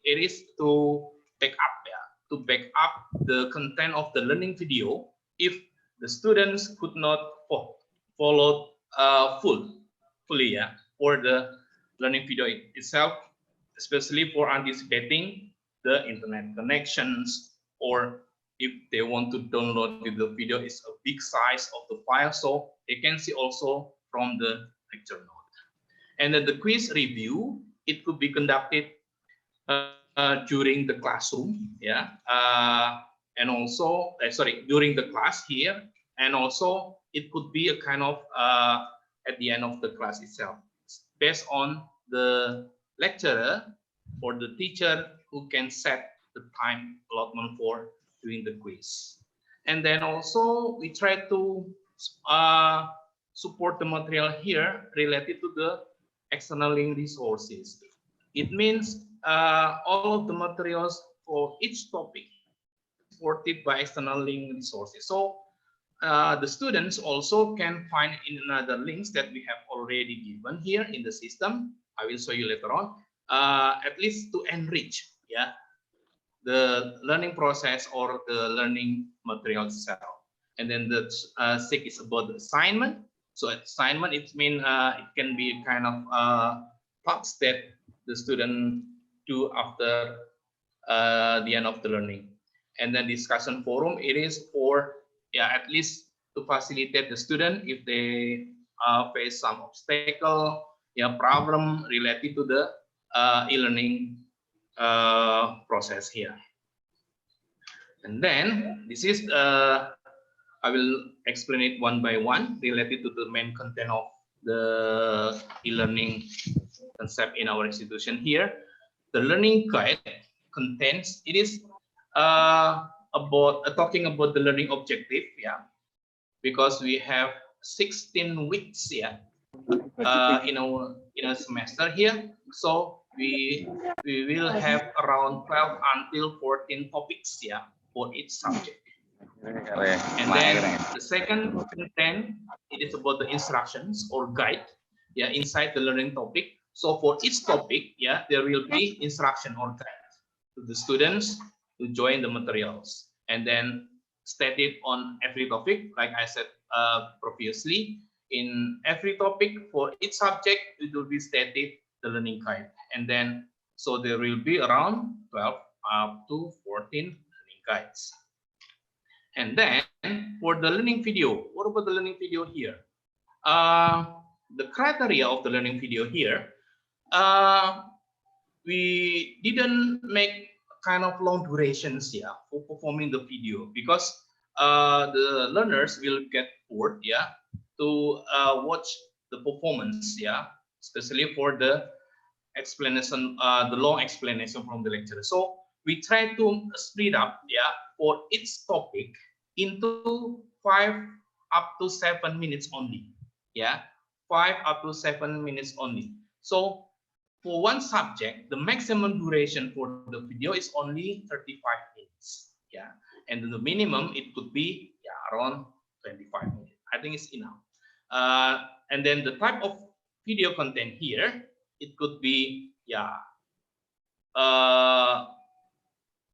B: it is to back up, the content of the learning video if the students could not follow fully, for the learning video itself, especially for anticipating the internet connections, or if they want to download the video, is a big size of the file, so they can see also from the lecture note. And then the quiz review, it could be conducted during the classroom, and also during the class here, and also it could be a kind of at the end of the class itself, based on the lecturer or the teacher who can set the time allotment for doing the quiz. And then also we try to support the material here related to the external link resources. It means all of the materials for each topic supported by external link resources. So the students also can find in another links that we have already given here in the system. I will show you later on, at least to enrich the learning process or the learning material itself. And then the sixth is about the assignment. So assignment, it means it can be kind of tasks that the student do after the end of the learning. And then discussion forum, it is for at least to facilitate the student if they face some obstacle, problem related to the e-learning process here. And then this is I will explain it one by one related to the main content of the e-learning concept in our institution here. The learning guide contains, it is about talking about the learning objective, because we have 16 weeks in a semester here, so we will have around 12 until 14 topics for each subject. And then the second content, it is about the instructions or guide inside the learning topic. So for each topic, there will be instruction or guide to the students to join the materials, and then stated on every topic, like I said previously, in every topic for each subject it will be stated the learning guide, and then so there will be around 12 up to 14 learning guides. And then for the learning video, what about the learning video here? The criteria of the learning video here, we didn't make kind of long durations for performing the video, because the learners will get bored to watch the performance, especially for the explanation, the long explanation from the lecturer. So we try to split up for each topic into 5 up to 7 minutes only. 5 up to 7 minutes only. So for one subject, the maximum duration for the video is only 35 minutes. And the minimum it could be around 25 minutes. I think it's enough. And then the type of video content here, it could be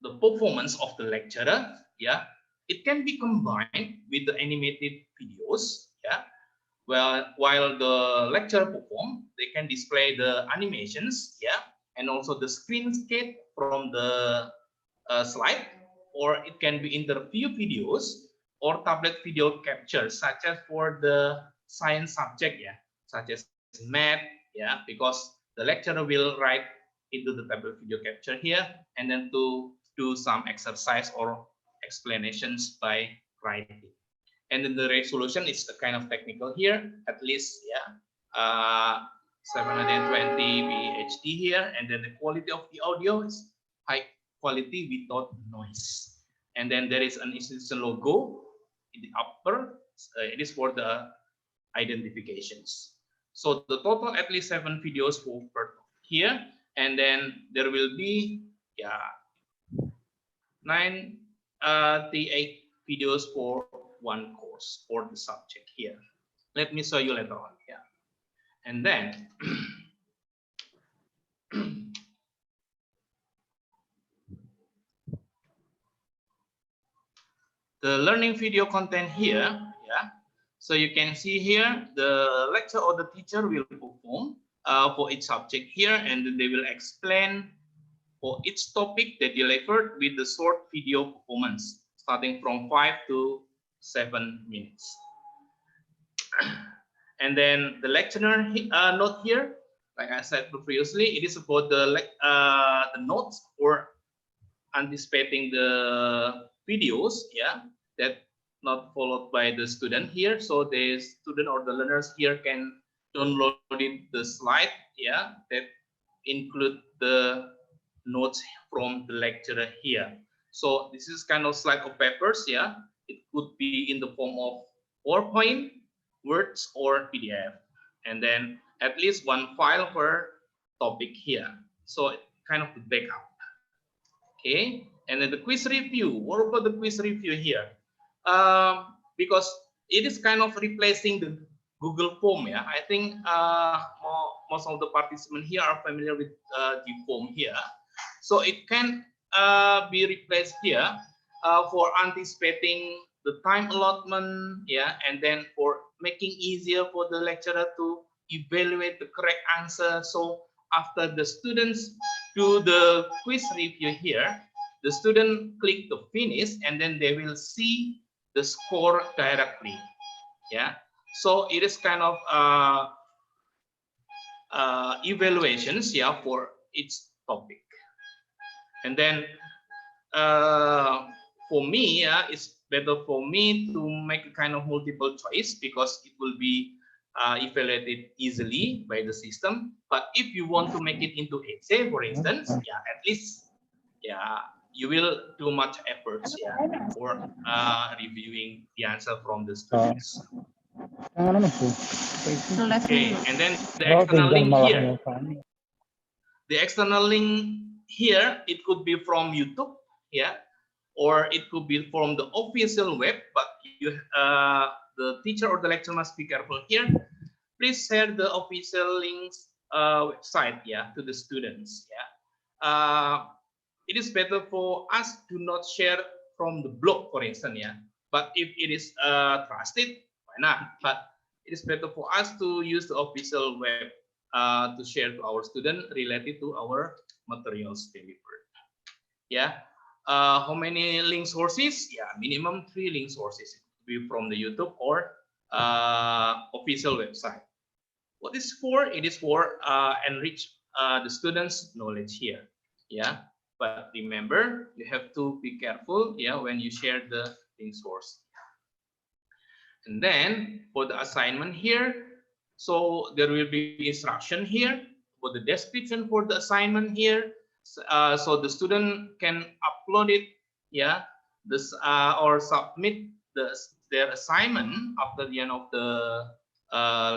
B: the performance of the lecturer. It can be combined with the animated videos. While the lecturer perform, they can display the animations, and also the screenshot from the slide, or it can be interview videos or tablet video captures, such as for the science subject, such as math, because the lecturer will write into the tablet video capture here, and then to do some exercise or explanations by writing. And then the resolution is a kind of technical here, at least 720 VHD here, and then the quality of the audio is high quality without noise. And then there is an institution logo in the upper, it is for the identifications. So the total at least 7 videos per here, and then there will be 98 videos for one course for the subject here. let me show you later on. Yeah, and then the learning video content here. Yeah, so you can see here the lecture or the teacher will perform for each subject here, and then they will explain for each topic they delivered with the short video performance starting from 5 to 7 minutes. And then the lecturer note here, like I said previously, it is about the notes or anticipating the videos, yeah, that not followed by the student here. So the student or the learners here can download the slide, yeah, that include the notes from the lecturer here. So this is kind of slide of papers, yeah. It could be in the form of PowerPoint, Words, or PDF, and then at least one file per topic here. So kind of the backup. Okay, and then the quiz review. What about the quiz review here? Because it is kind of replacing the Google form. Yeah, I think most of the participants here are familiar with the form here. So it can be replaced here for anticipating the time allotment. Yeah, and then for making easier for the lecturer to evaluate the correct answer. So after the students do the quiz review here, the student click the finish, and then they will see the score directly. Yeah, so it is kind of evaluations, yeah, for each topic. And then for me, yeah, it's better for me to make a kind of multiple choice because it will be evaluated easily by the system. But if you want to make it into essay, for instance, yeah, at least, yeah, you will do much efforts, yeah, for reviewing the answer from the students. Okay, and then the external link here. The external link here, it could be from YouTube, yeah, or it could be from the official web. But you, the teacher or the lecturer must be careful here. Please share the official links website, yeah, to the students, yeah. It is better for us to not share from the blog, for instance, yeah. But if it is trusted, why not? But it is better for us to use the official web to share to our student related to our materials delivered. Yeah. How many link sources? Yeah, minimum 3 link sources. It could be from the YouTube or official website. What is for? It is for enrich the students' knowledge here. Yeah. But remember, you have to be careful, yeah, when you share the link source. And then for the assignment here, so there will be instruction here for the description for the assignment here. So the student can upload it, yeah, this or submit their assignment after the end of the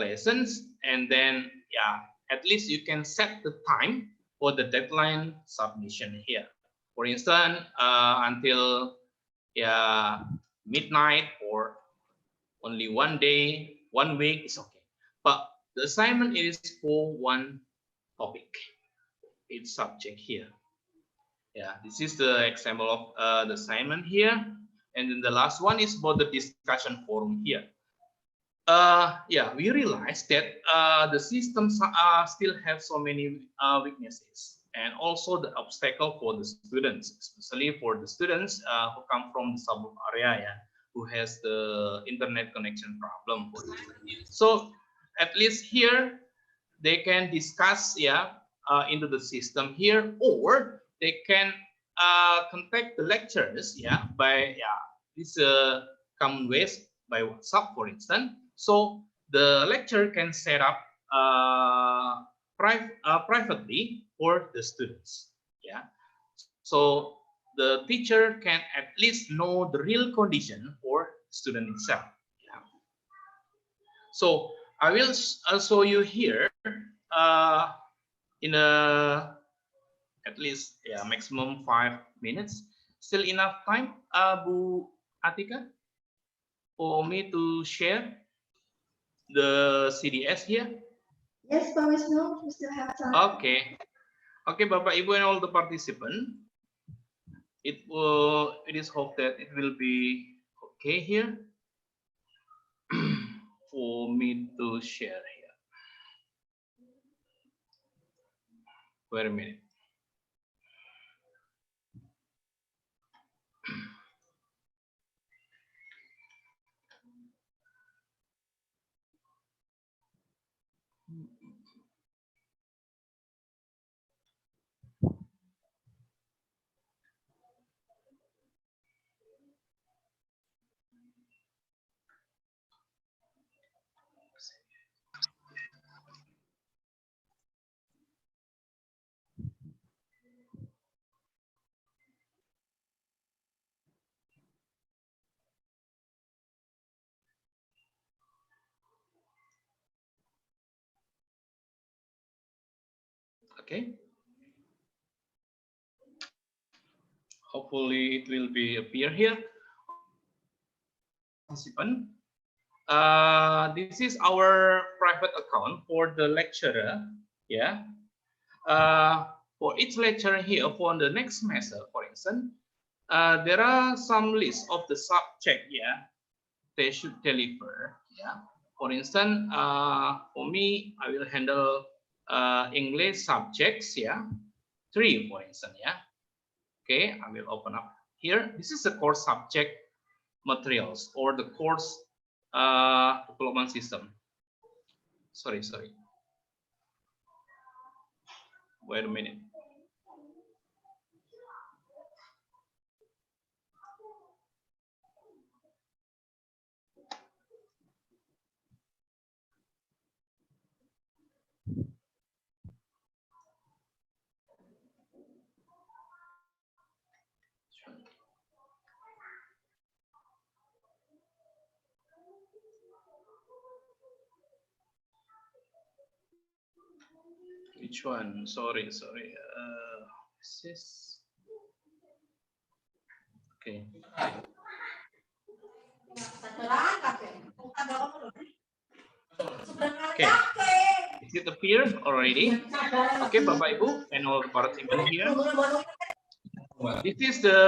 B: lessons, and then yeah, at least you can set the time for the deadline submission here. For instance, until yeah midnight or only 1 day, 1 week is okay. But the assignment is for one topic, each subject here. Yeah, this is the example of the assignment here. And then the last one is about the discussion forum here. Yeah, we realized that the systems still have so many weaknesses, and also the obstacle for the students, especially for the students who come from the suburb area, yeah, who has the internet connection problem. So at least here they can discuss, yeah, into the system here, or they can contact the lecturers, yeah, by this common ways by WhatsApp, for instance. So the lecturer can set up privately for the students. Yeah. So the teacher can at least know the real condition for student itself. Yeah. So I will show you here in a at least maximum 5 minutes. Still enough time, Bu Atikah, for me to share the CDS here?
A: Yes, Pak Wisnu, we still have time.
B: Okay. Okay, Bapak, Ibu, and all the participants. It is hoped that it will be okay here for me to share here. Wait a minute. Okay. Hopefully it will be appear here. Participant. This is our private account for the lecturer. Yeah. For each lecturer here for the next semester, for instance, there are some list of the subject. Yeah, they should deliver. Yeah. For instance, for me, I will handle English subjects. Yeah, 3 for instance. Yeah. Okay, I will open up here. This is the course subject materials or the course development system. Sorry. Wait a minute. Which one? Sorry. This is okay. Okay. Is it appear already? Okay, Bapak Ibu and all participants here. This is the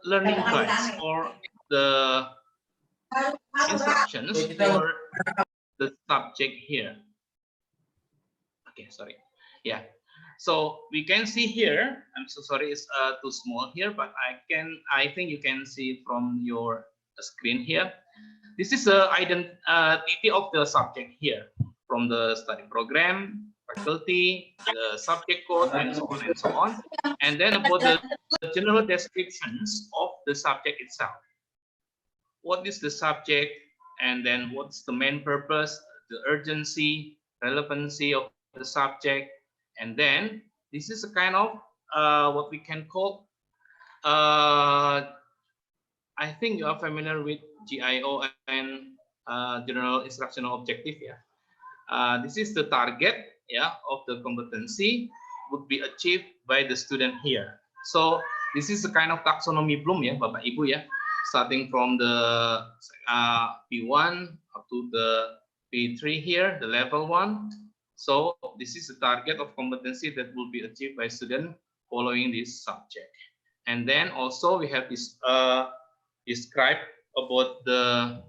B: learning guides or the instructions for the subject here. Okay, sorry. Yeah. So we can see here. I'm so sorry, it's too small here, but I think you can see from your screen here. This is the identity of the subject here, from the study program, faculty, the subject code, and so on and so on. And then about the general descriptions of the subject itself. What is the subject, and then what's the main purpose, the urgency, relevancy of the subject, and then this is a kind of what we can call I think you are familiar with GIO and general instructional objective. Yeah, this is the target. Yeah, of the competency would be achieved by the student here. So this is a kind of taxonomy Bloom, ya, Bapak Ibu, ya, starting from the P1 up to the P3 here, the level 1. So this is the target of competency that will be achieved by student following this subject. And then also we have this describe about the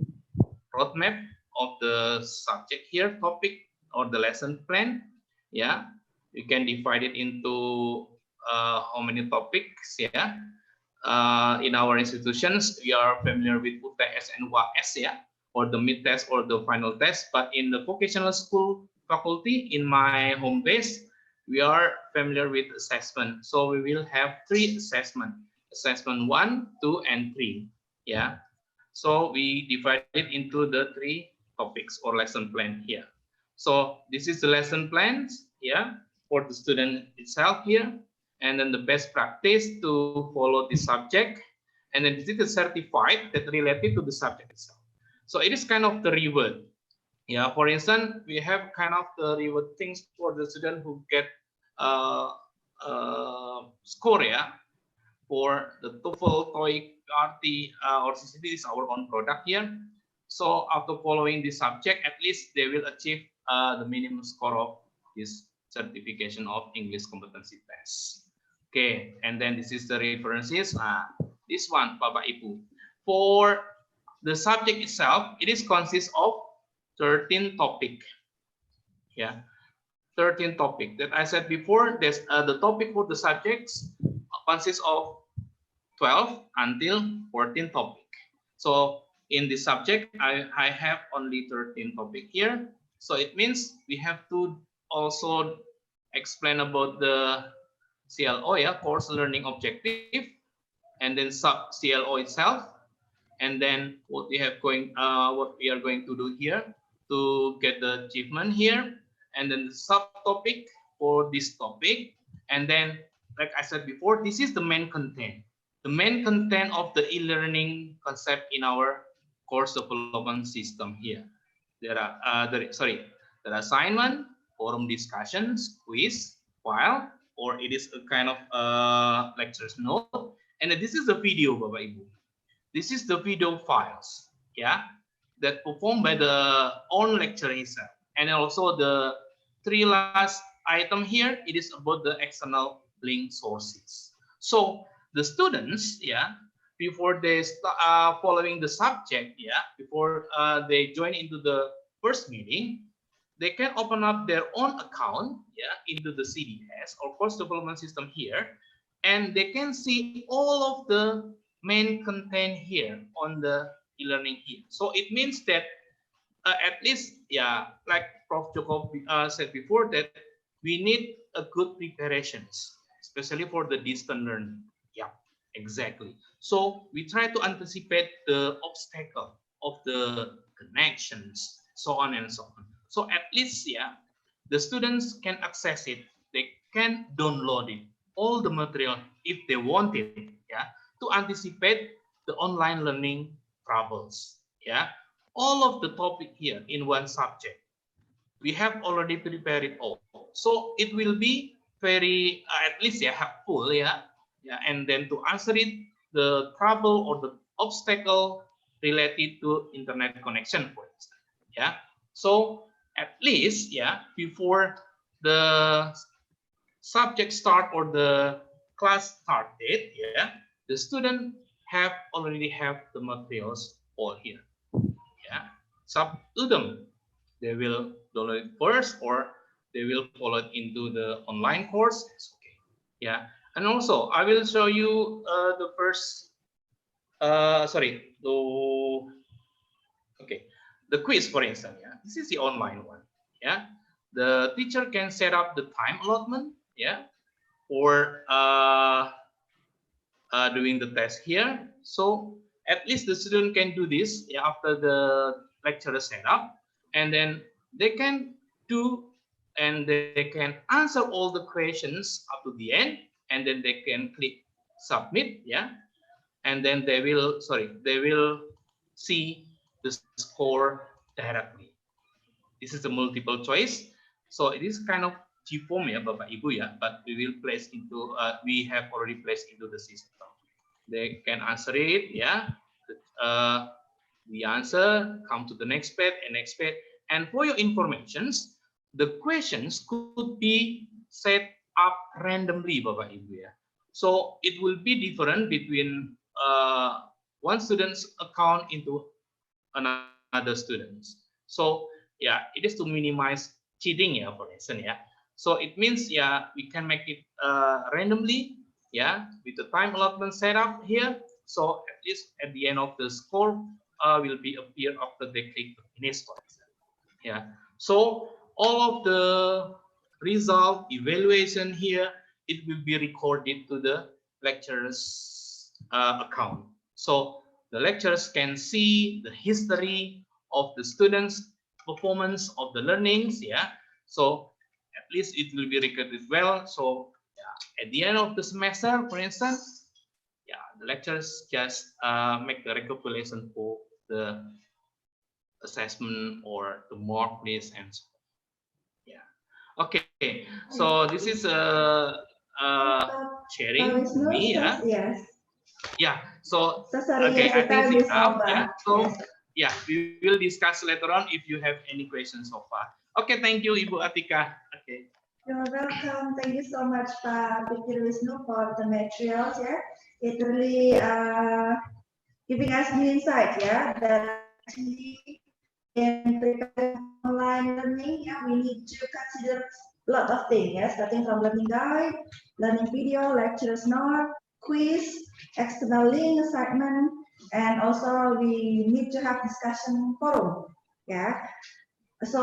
B: roadmap of the subject here, topic or the lesson plan. Yeah, you can divide it into how many topics. Yeah, in our institutions we are familiar with UTS and WAS, yeah, or the mid test or the final test. But in the vocational school faculty in my home base, we are familiar with assessment. So we will have 3 assessment: assessment 1, 2, and 3. Yeah, so we divide it into the 3 topics or lesson plan here. So this is the lesson plans, yeah, for the student itself here, and then the best practice to follow the subject, and then this is the certified that related to the subject itself. So it is kind of the reward. Yeah, for instance, we have kind of the reward things for the student who get score, yeah, for the TOEFL, TOEIC, RT, or CCT is our own product here. So after following this subject, at least they will achieve the minimum score of this certification of English competency test. Okay, and then this is the references. This one, Bapak Ibu. For the subject itself, it is consists of 13 topic. Yeah, 13 topic. That I said before, there's the topic for the subjects consists of 12 until 14 topic. So in this subject, I have only 13 topic here. So it means we have to also explain about the CLO, yeah, course learning objective, and then sub CLO itself, and then what we are going to do here to get the achievement here, and then the subtopic for this topic, and then like I said before, this is the main content. The main content of the e-learning concept in our course development system here. There are the assignment, forum discussions, quiz, file, or it is a kind of lectures note, and this is the video, Bapak Ibu. This is the video files, yeah, that performed by the own lecturer itself, and also the 3 last item here. It is about the external link sources. So the students, yeah, before they start following the subject, yeah, before they join into the first meeting, they can open up their own account, yeah, into the CDS or course development system here, and they can see all of the main content here on the e-learning here. So it means that at least, yeah, like Prof. Joko said before, that we need a good preparations, especially for the distant learning. Yeah, exactly. So we try to anticipate the obstacle of the connections, so on and so on. So at least, yeah, the students can access it. They can download it, all the material if they want it, yeah, to anticipate the online learning troubles. Yeah, all of the topic here in one subject, we have already prepared it all. So it will be very at least, yeah, helpful, yeah, yeah, and then to answer it, the trouble or the obstacle related to internet connection, for instance. Yeah, so at least, yeah, before the subject start or the class start date, yeah, the student already have the materials all here. Yeah, it's up to them. They will download it first, or they will follow it into the online course. It's okay. Yeah, and also I will show you the first. The quiz, for instance. Yeah, this is the online one. Yeah, the teacher can set up the time allotment. Yeah, for doing the test here. So at least the student can do this, yeah, after the lecture set up, and then they can do and they can answer all the questions up to the end, and then they can click submit, yeah, and then they will see the score directly. This is a multiple choice, so it is kind of G-form, ya Bapak Ibu, ya, but we have already placed into the system. They can answer it, yeah. The answer, come to the next page and next page. And for your informations, the questions could be set up randomly, Bapak Ibu, ya. So it will be different between one student's account into another student's. So yeah, it is to minimize cheating, yeah, for instance, yeah. So it means, yeah, we can make it randomly, yeah, with the time allotment set up here. So at least at the end of the score will be appear after they click the finish, for instance. Yeah. So all of the result evaluation here, it will be recorded to the lecturer's account. So the lecturers can see the history of the students' performance of the learnings, yeah. So at least it will be recorded well. So yeah, at the end of the semester, for instance, yeah, the lecturers just make the recapitulation for the assessment or the mark list and so on. Yeah. Okay. So this is sharing me, yeah.
A: Yes.
B: Yeah. So
A: So sorry,
B: okay,
A: yes,
B: I
A: the
B: think
A: time
B: it's
A: is
B: up.
A: over.
B: Yeah. So
A: Yes.
B: yeah, we will discuss later on if you have any questions so far. Okay, thank you, Ibu Atikah. Okay.
A: You're welcome. Thank you so much, Pak Pikir Wisnu, for the materials. Yeah, it really giving us new insight. Yeah, that actually in preparing online learning, yeah, we need to consider a lot of things. Yeah, starting from learning guide, learning video, lecturers note, quiz, external link, assignment, and also we need to have discussion forum. Yeah. So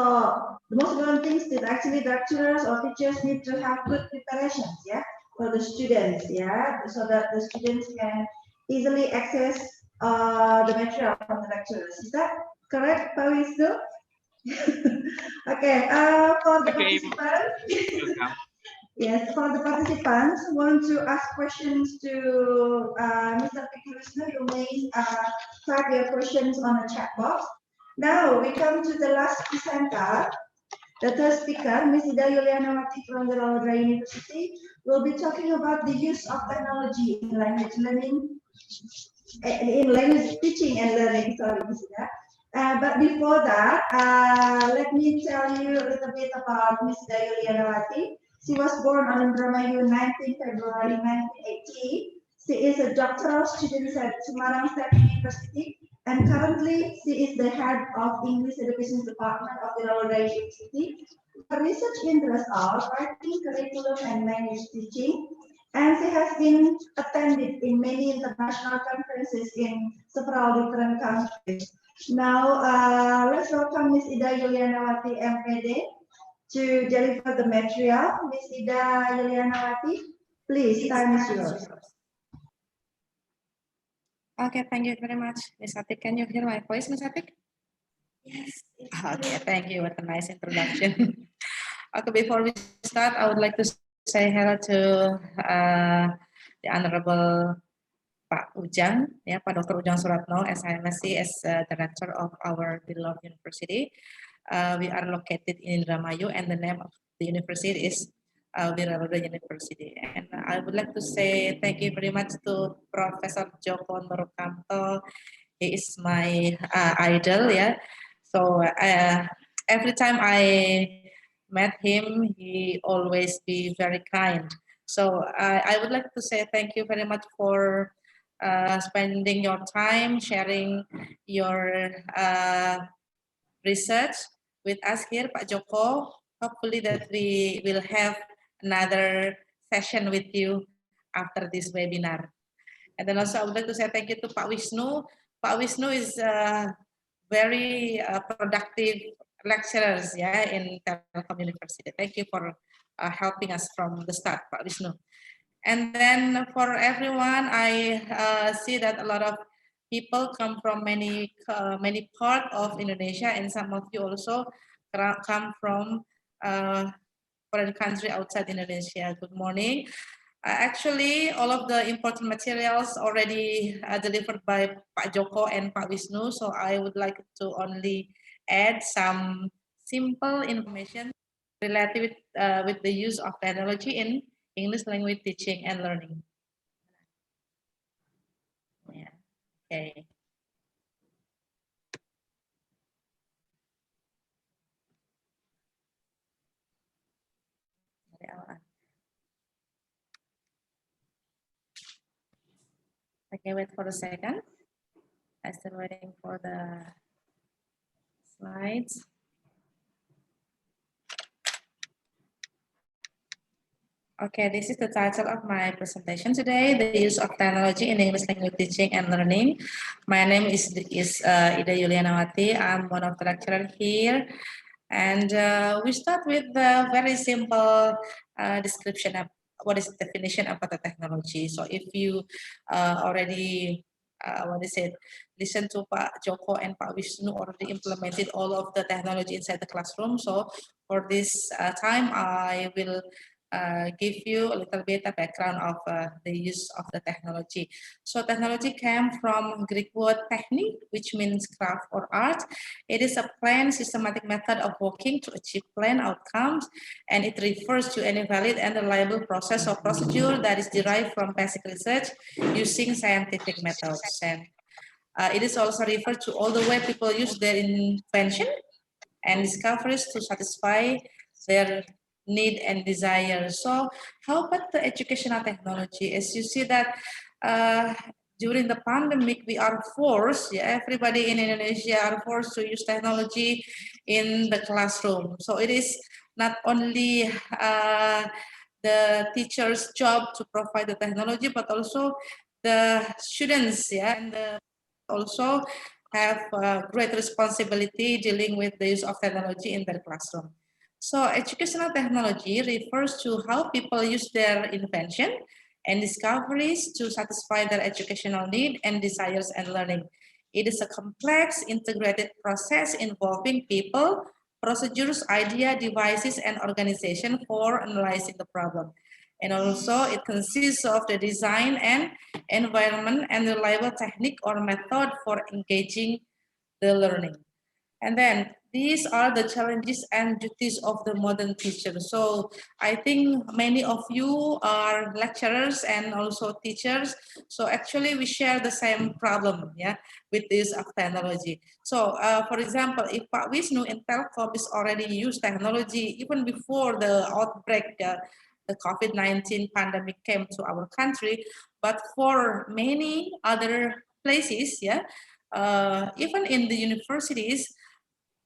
A: the most important thing is that actually lecturers or teachers need to have good preparations, yeah, for the students, yeah, so that the students can easily access the material from the lecturers. Is that correct, Pak Wisnu? Okay. For the participants, yes, for the participants who want to ask questions to Mr. Pikir Wisnu, you may type your questions on the chat box. Now we come to the last presenter. The third speaker, Ms. Yulianawati from Wiralodra University, will be talking about the use of technology in language learning, in language teaching and learning. Sorry, Ms. But before that, let me tell you a little bit about Ms. Yulianawati. She was born on Indramayu 19 February 1980. She is a doctoral student at Semarang State University, and currently she is the head of English Education Department of Wiralodra University. Her research interests are writing, curriculum, and language teaching, and she has been attended in many international conferences in several different countries. Now, let's welcome Ms. Ida Yulianawati, M.Pd, to deliver the material. Ms. Ida Yulianawati, please, time is yours.
F: Okay, thank you very much, Ms. Atik. Can you hear my voice, Ms. Atik?
A: Yes.
F: Okay, thank you. What a nice introduction. Okay, before we start, I would like to say hello to the Honorable Pak Ujang, Pak Dr. Ujang Suratno, as M.Si, as the Rector of our beloved university. We are located in Indramayu, and the name of the university is Wiralodra University. And I would like to say thank you very much to Professor Joko Nurkmto. He is my idol, yeah. So every time I met him, he always be very kind. So I would like to say thank you very much for spending your time sharing your research with us here, Pak Joko. Hopefully that we will have another session with you after this webinar. And then also I would like to say thank you to Pak Wisnu. Pak Wisnu is very productive lecturers, yeah, in Telkom University. Thank you for helping us from the start, Pak Wisnu. And then for everyone, I see that a lot of people come from many parts of Indonesia, and some of you also come from foreign country outside Indonesia. Good morning. Actually, all of the important materials already delivered by Pak Joko and Pak Wisnu, so I would like to only add some simple information related with the use of technology in English language teaching and learning. Yeah. Okay. Okay, wait for a second. I'm still waiting for the slides. Okay, this is the title of my presentation today, the use of technology in English language teaching and learning. My name is Ida Yulianawati. I'm one of the lecturers here. And we start with the very simple description of what is the definition of the technology. So if you already, listen to Pak Joko and Pak Wisnu already implemented all of the technology inside the classroom. So for this time, I will give you a little bit of background of the use of the technology. So technology came from Greek word technique, which means craft or art. It is a planned, systematic method of working to achieve planned outcomes, and it refers to any valid and reliable process or procedure that is derived from basic research using scientific methods. And It is also referred to all the way people use their invention and discoveries to satisfy their need and desire. So how about the educational technology? As you see that during the pandemic, we are forced, everybody in Indonesia are forced to use technology in the classroom. So it is not only the teacher's job to provide the technology, but also the students, and also have great responsibility dealing with the use of technology in their classroom. So educational technology refers to how people use their invention and discoveries to satisfy their educational need and desires and learning. It is a complex, integrated process involving people, procedures, idea, devices, and organization for analyzing the problem. And also it consists of the design and environment and reliable technique or method for engaging the learning. And then these are the challenges and duties of the modern teacher. So I think many of you are lecturers and also teachers. So actually we share the same problem, with the use of technology. So for example, if Pak Wisnu in Telkom is already used technology even before the outbreak, the COVID-19 pandemic came to our country, but for many other places, even in the universities,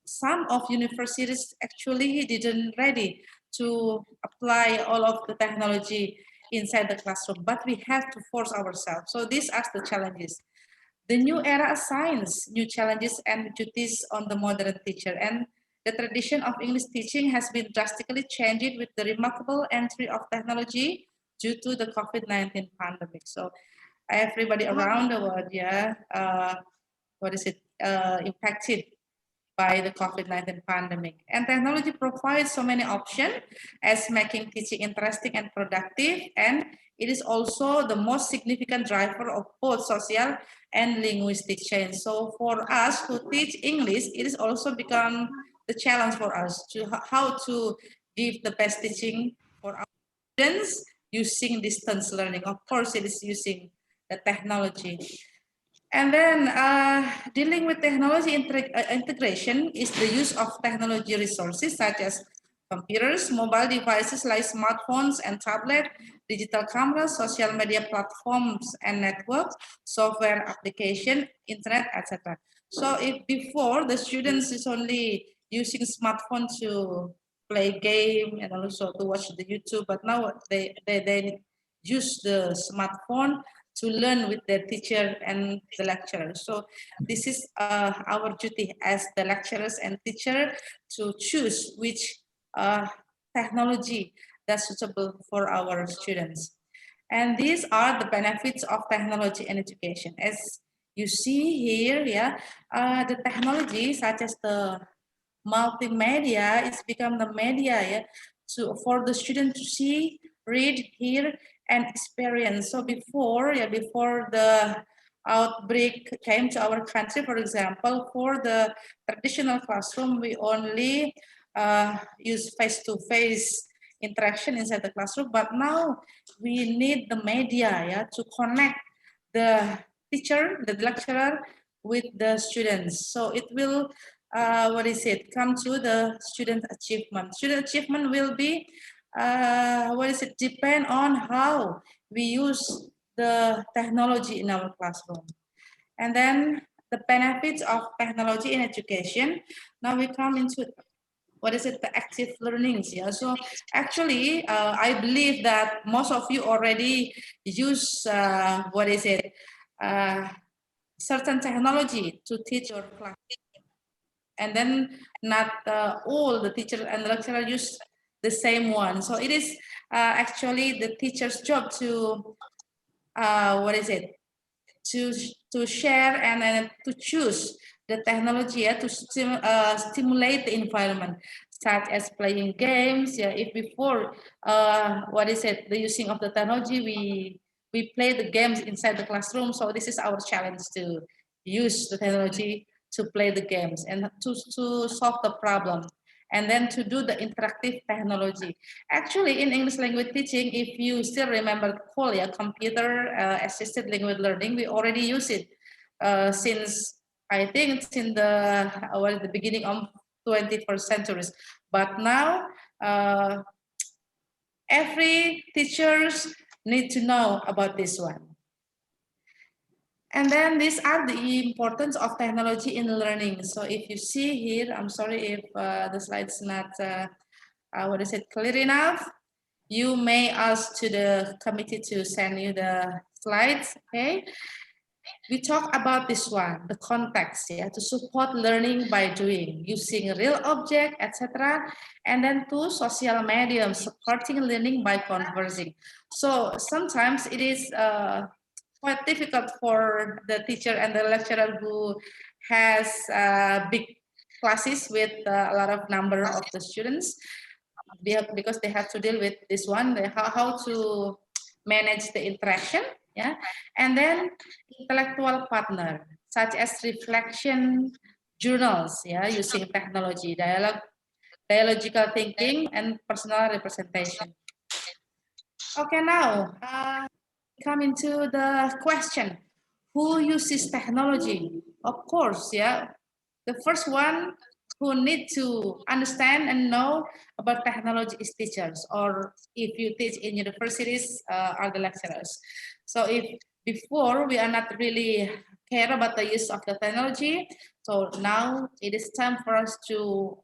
F: some of universities actually didn't ready to apply all of the technology inside the classroom, but we have to force ourselves. So these are the challenges. The new era assigns new challenges and duties on the modern teacher, and the tradition of English teaching has been drastically changed with the remarkable entry of technology due to the COVID-19 pandemic. So everybody around the world, impacted by the COVID-19 pandemic. And technology provides so many options as making teaching interesting and productive, and it is also the most significant driver of both social and linguistic change. So for us who teach English, it is also become the challenge for us to how to give the best teaching for our students using distance learning. Of course, it is using the technology. And then dealing with technology integration is the use of technology resources such as computers, mobile devices like smartphones and tablets, digital cameras, social media platforms and networks, software application, internet, etc. So if before the students is only using smartphone to play game and also to watch the YouTube, but now they use the smartphone to learn with the teacher and the lecturer. So this is our duty as the lecturers and teacher to choose which technology that's suitable for our students. And these are the benefits of technology in education. As you see here, the technology such as the multimedia is become the media for the student to see, read, hear, and experience. So before the outbreak came to our country, for example, for the traditional classroom, we only use face-to-face interaction inside the classroom, but now we need the media to connect the teacher, the lecturer, with the students. So it will come to the student achievement. Student achievement will be depend on how we use the technology in our classroom. And then the benefits of technology in education. Now we come into the active learnings. So actually I believe that most of you already use certain technology to teach your class, and then not all the teachers and lecturers use the same one. So it is actually the teacher's job to to share and to choose the technology to stimulate the environment, such as playing games. If before the using of the technology, we play the games inside the classroom. So this is our challenge to use the technology to play the games and to solve the problem, and then to do the interactive technology. Actually, in English language teaching, if you still remember COL, computer assisted language learning, we already use it since I think it's in the beginning of 21st century. But now every teachers need to know about this one. And then these are the importance of technology in learning. So if you see here, I'm sorry if the slide's not clear enough. You may ask to the committee to send you the slides. Okay. We talk about this one, the context, yeah, to support learning by doing, using real object, etc. And then to social media, supporting learning by conversing. So sometimes it is quite difficult for the teacher and the lecturer who has big classes with a lot of number of the students, because they have to deal with this one, how to manage the interaction, yeah, and then intellectual partner such as reflection journals, yeah, using technology, dialogical thinking, and personal representation. Okay, now come into the question: who uses technology? Of course, yeah, the first one who need to understand and know about technology is teachers, or if you teach in universities, are the lecturers. So if before we are not really care about the use of the technology, so now it is time for us to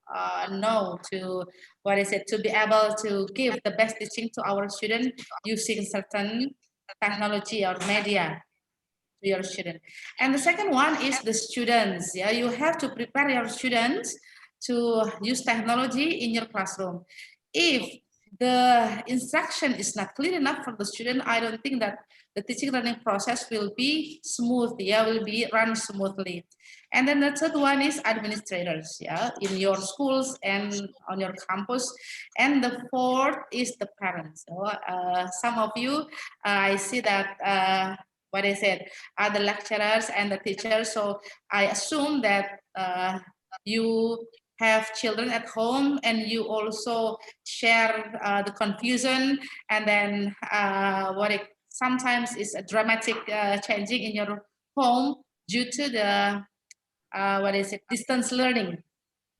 F: know, to to be able to give the best teaching to our students using certain technology or media to your student. And the second one is the students. Yeah, you have to prepare your students to use technology in your classroom. If the instruction is not clear enough for the student, I don't think that the teaching learning process will be smooth, yeah, will be run smoothly. And then the third one is administrators, yeah, in your schools and on your campus. And the fourth is the parents. So, some of you, I see that are the lecturers and the teachers. So I assume that you have children at home and you also share the confusion, and then sometimes is a dramatic changing in your home due to the distance learning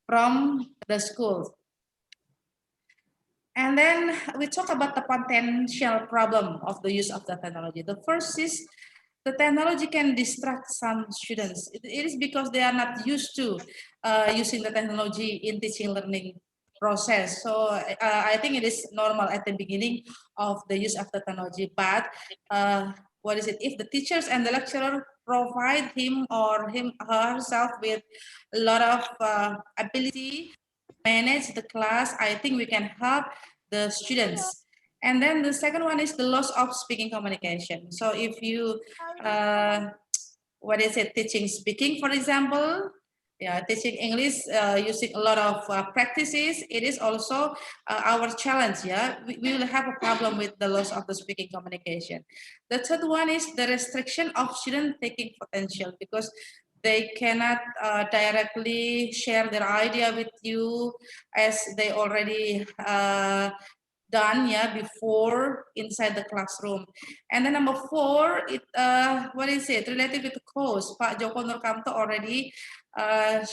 F: from the school. And then we talk about the potential problem of the use of the technology. The first is the technology can distract some students. It is because they are not used to using the technology in teaching learning process. So I think it is normal at the beginning of the use of the technology. But if the teachers and the lecturer provide him or herself with a lot of ability to manage the class, I think we can help the students. And then the second one is the loss of speaking communication. So if you, teaching speaking, for example, yeah, teaching English using a lot of practices, it is also our challenge, yeah. We will have a problem with the loss of the speaking communication. The third one is the restriction of student taking potential, because they cannot directly share their idea with you as they already done, yeah, before inside the classroom. And then number four, related with the cost. Pak Joko Nurkmto already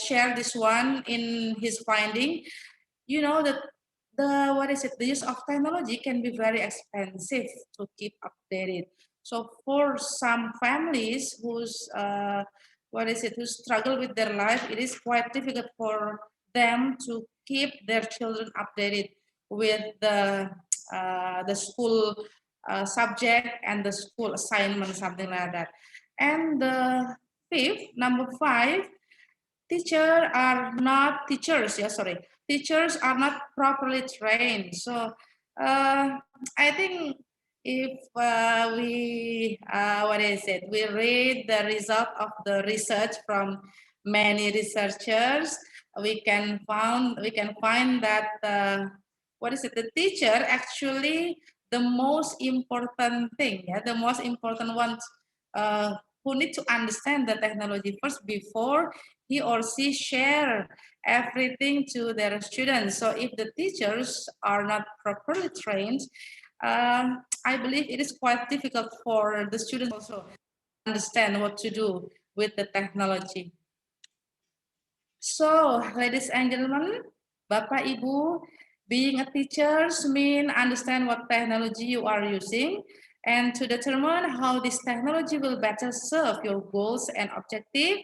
F: shared this one in his finding. You know that the use of technology can be very expensive to keep updated. So for some families who's who struggle with their life, it is quite difficult for them to keep their children updated with the school subject and the school assignment, something like that. And the number five, teachers are not properly trained. So I think if we read the result of the research from many researchers, we can find that the teacher actually the most important thing, yeah, the most important one who need to understand the technology first before he or she share everything to their students. So if the teachers are not properly trained, I believe it is quite difficult for the students also understand what to do with the technology. So, ladies and gentlemen, Bapak Ibu, being a teacher means understand what technology you are using and to determine how this technology will better serve your goals and objective.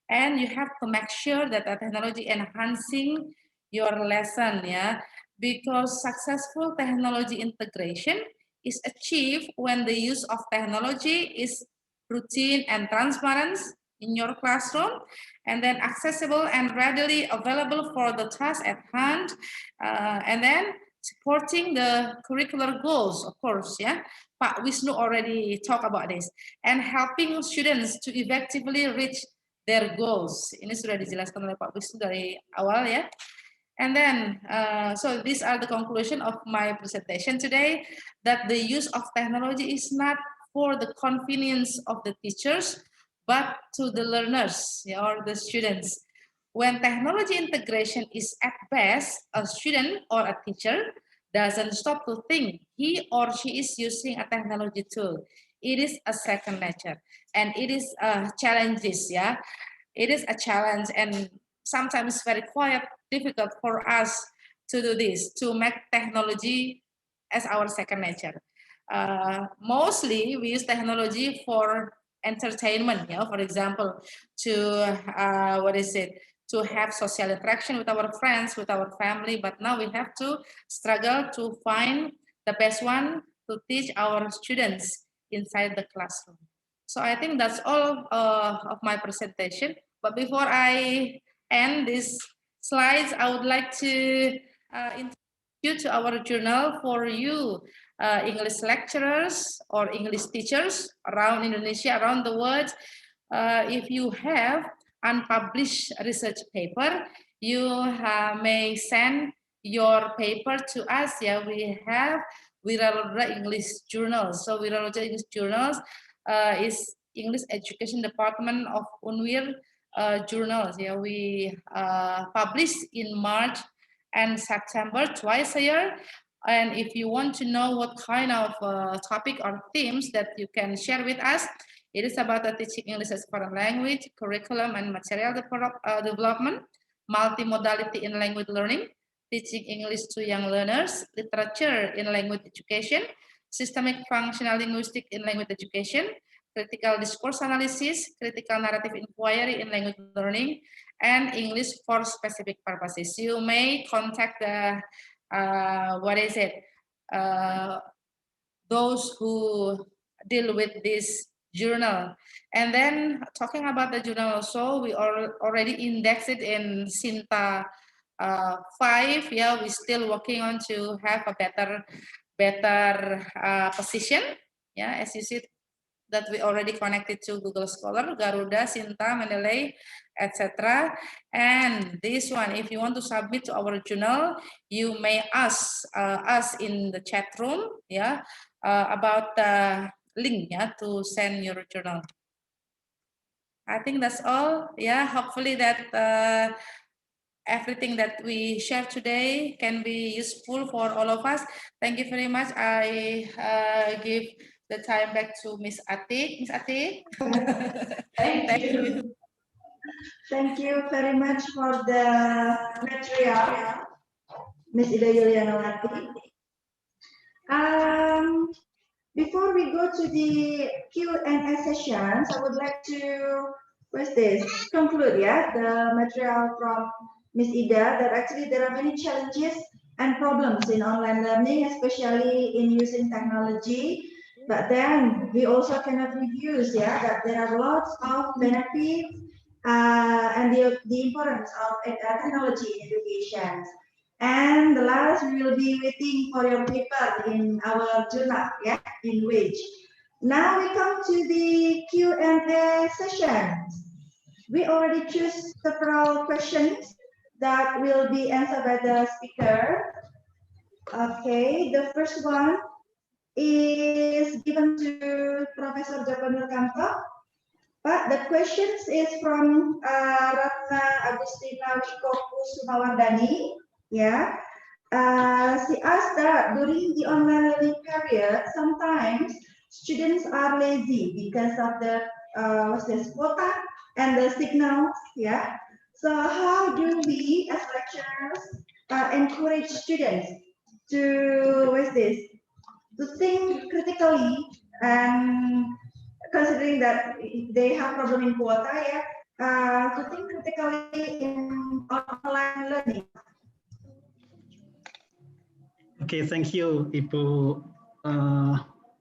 F: And you have to make sure that the technology enhancing your lesson, yeah, because successful technology integration is achieved when the use of technology is routine and transparent in your classroom, and then accessible and readily available for the task at hand, and then supporting the curricular goals, of course, yeah. Pak Wisnu already talked about this, and helping students to effectively reach their goals. Ini sudah dijelaskan oleh Pak Wisnu dari awal ya. And then, so these are the conclusion of my presentation today, that the use of technology is not for the convenience of the teachers, but to the learners, yeah, or the students. When technology integration is at best, a student or a teacher doesn't stop to think he or she is using a technology tool. It is a second nature, and it is challenges, yeah. It is a challenge, and sometimes very quite difficult for us to do this, to make technology as our second nature. Mostly we use technology for entertainment, yeah, for example, to to have social interaction with our friends, with our family, but now we have to struggle to find the best one to teach our students inside the classroom. So I think that's all of my presentation. But before I end these slides, I would like to introduce you to our journal for you English lecturers or English teachers around Indonesia, around the world. If you have unpublished research paper, you may send your paper to us. Yeah, we have Wiralodra English journals. So Wiralodra English journals is English Education Department of UNWIR journals. Yeah, we publish in March and September twice a year. And if you want to know what kind of topic or themes that you can share with us, it is about the teaching English as foreign language, curriculum and material development, multimodality in language learning, teaching English to young learners, literature in language education, systemic functional linguistics in language education, critical discourse analysis, critical narrative inquiry in language learning, and English for specific purposes. You may contact the, those who deal with this journal. And then talking about the journal also, we already indexed it in Sinta 5. Yeah, we're still working on to have a better position. Yeah, as you see that we already connected to Google Scholar, Garuda, Sinta, Mendeley, etc. And this one, if you want to submit to our journal, you may ask us in the chat room, yeah, about the link, yeah, to send your journal. I think that's all. Yeah, hopefully that everything that we share today can be useful for all of us. Thank you very much. I give the time back to Miss Atik. Miss Atik.
A: Thank you. Thank you very much for the material, Miss Ida Yulianawati. Before we go to the Q&A sessions, I would like to conclude, yeah, the material from Miss Ida, that actually there are many challenges and problems in online learning, especially in using technology. But then we also cannot refuse, yeah, that there are lots of benefits and the importance of technology in education. And the last, we will be waiting for your paper in our journal, yeah, in which. Now we come to the Q&A session. We already choose several questions that will be answered by the speaker. Okay, the first one is given to Professor Joko Nurkmto. But the questions is from Ratna Agustina Wikoku Sumawardani. Yeah, she asked that during the online learning period, sometimes students are lazy because of the quota and the signals. Yeah. So how do we as lecturers encourage students to to think critically, and considering that they have problem in quota, to think critically in online learning?
C: Okay, thank you, Ibu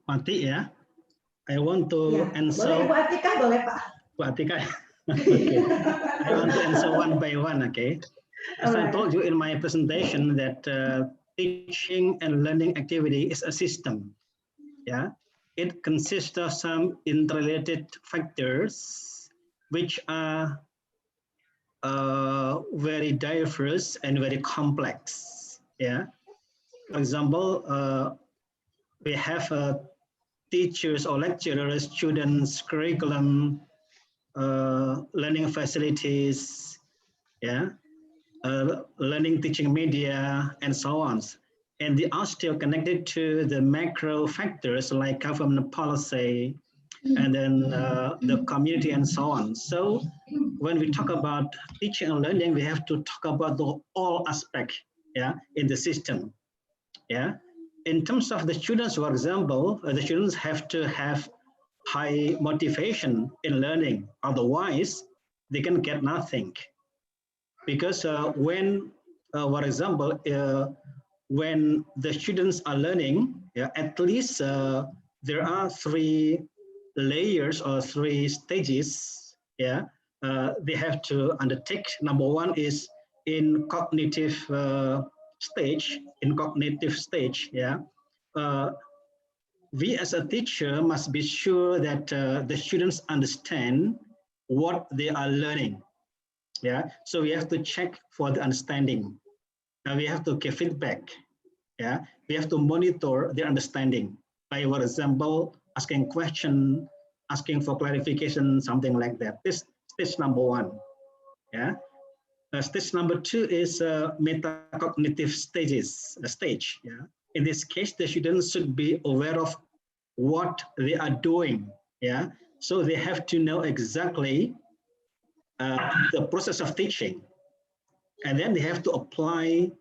C: Wati ya. I want to answer.
A: Boleh Ibu Atikah, boleh Pak.
C: Bu Atikah. Okay. I want to answer one by one. Okay. As I told you in my presentation that teaching and learning activity is a system. Yeah. It consists of some interrelated factors which are very diverse and very complex. Yeah. For example, we have teachers or lecturers, students, curriculum, learning facilities, learning teaching media, and so on. And they are still connected to the macro factors like government policy, and then the community and so on. So when we talk about teaching and learning, we have to talk about the all aspect, in the system. In terms of the students, for example, the students have to have high motivation in learning. Otherwise, they can get nothing. Because when, for example, when the students are learning, at least there are 3 layers or 3 stages. They have to undertake. Number 1 is in cognitive stage. We as a teacher must be sure that the students understand what they are learning. So we have to check for the understanding. We have to give feedback. We have to monitor their understanding by, for example, asking question, asking for clarification, something like that. This stage number 1. Stage number 2 is metacognitive stage. In this case, the students should be aware of what they are doing. So they have to know exactly the process of teaching, and then they have to apply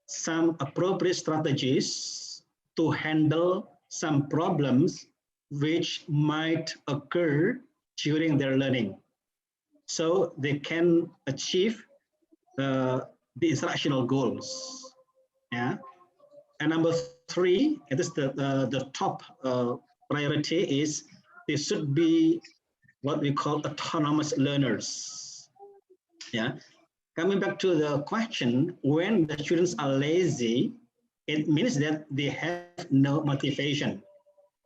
C: some appropriate strategies to handle some problems which might occur during their learning, so they can achieve the instructional goals. And number 3, it is the top priority, is they should be what we call autonomous learners. Coming back to the question, when the students are lazy, it means that they have no motivation.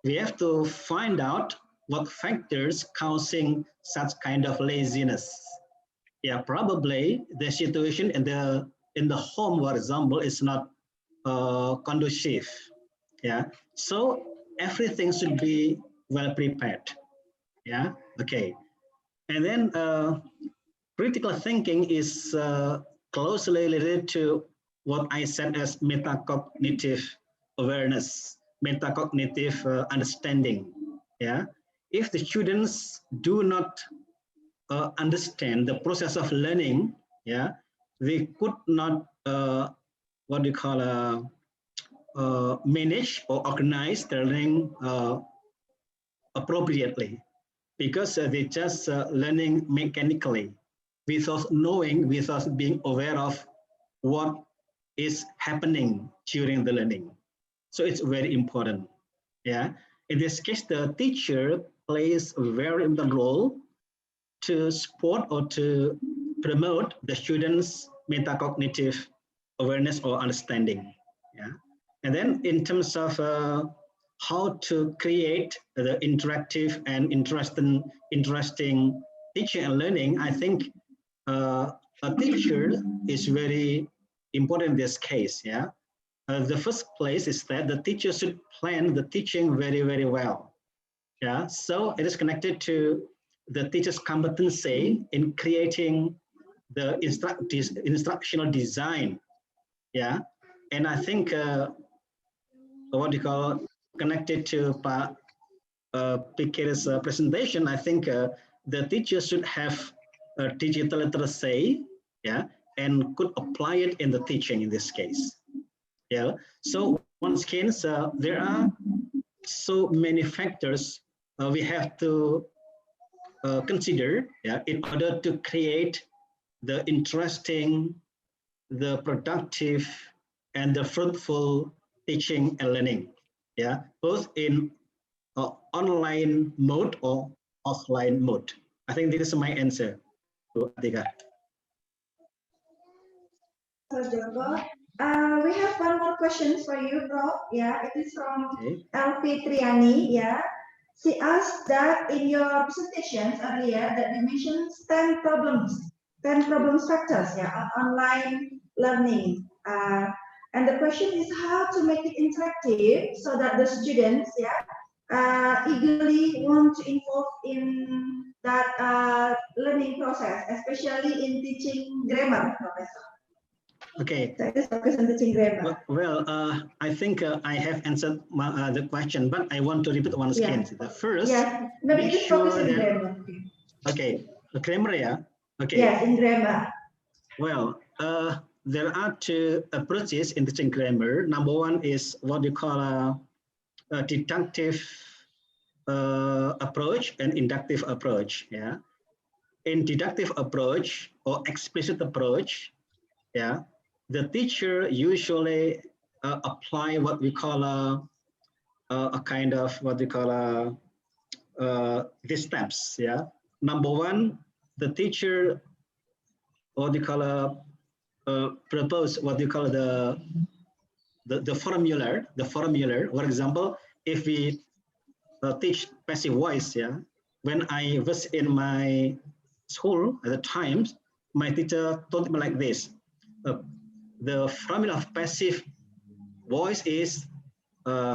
C: We have to find out what factors causing such kind of laziness. Probably the situation in the home, for example, is not conducive. So everything should be well prepared. Okay. And then critical thinking is closely related to what I said as metacognitive awareness, metacognitive understanding. If the students do not understand the process of learning, they could not what we call manage or organize their learning appropriately, because they just learning mechanically, without knowing, without being aware of what is happening during the learning. So it's very important. In this case, the teacher plays a very important role to support or to promote the students' metacognitive awareness or understanding. And then in terms of how to create the interactive and interesting teaching and learning, I think a teacher is very important in this case. The first place is that the teacher should plan the teaching very, very well. So it is connected to the teacher's competency in creating the instructional design. And I think what you call connected to Pikir's presentation, I think the teacher should have a digital literacy, yeah, and could apply it in the teaching in this case. Yeah. So once again, there are so many factors we have to consider, yeah, in order to create the interesting, the productive, and the fruitful teaching and learning, yeah, both in online mode or offline mode. I think this is my answer to Atikah.
A: So, Joko, we have one more question for you, Prof. Yeah, it is from LP Triani. Yeah, she asked that in your presentations earlier that you mentioned 10 problem factors, yeah, on online learning. And the question is how to make it interactive so that the students, yeah, eagerly want to involve in that learning process, especially in teaching grammar, Professor.
C: Okay.
A: So it is focused on teaching grammar.
C: Well, I think I have answered the question, but I want to repeat once again. The first,
A: maybe
C: make
A: it is
C: sure
A: focused in
C: that,
A: grammar.
C: okay, the grammar, yeah. Okay.
A: Yes, in grammar.
C: Well, there are two approaches in teaching grammar. Number one is what you call a deductive approach and inductive approach. Yeah. In deductive approach or explicit approach, yeah, the teacher usually apply what we call a kind of what we call these steps. Yeah. Number one, the teacher what you call propose what you call the formula. For example, if we teach passive voice, yeah, when I was in my school at the times, my teacher told me like this: the formula of passive voice is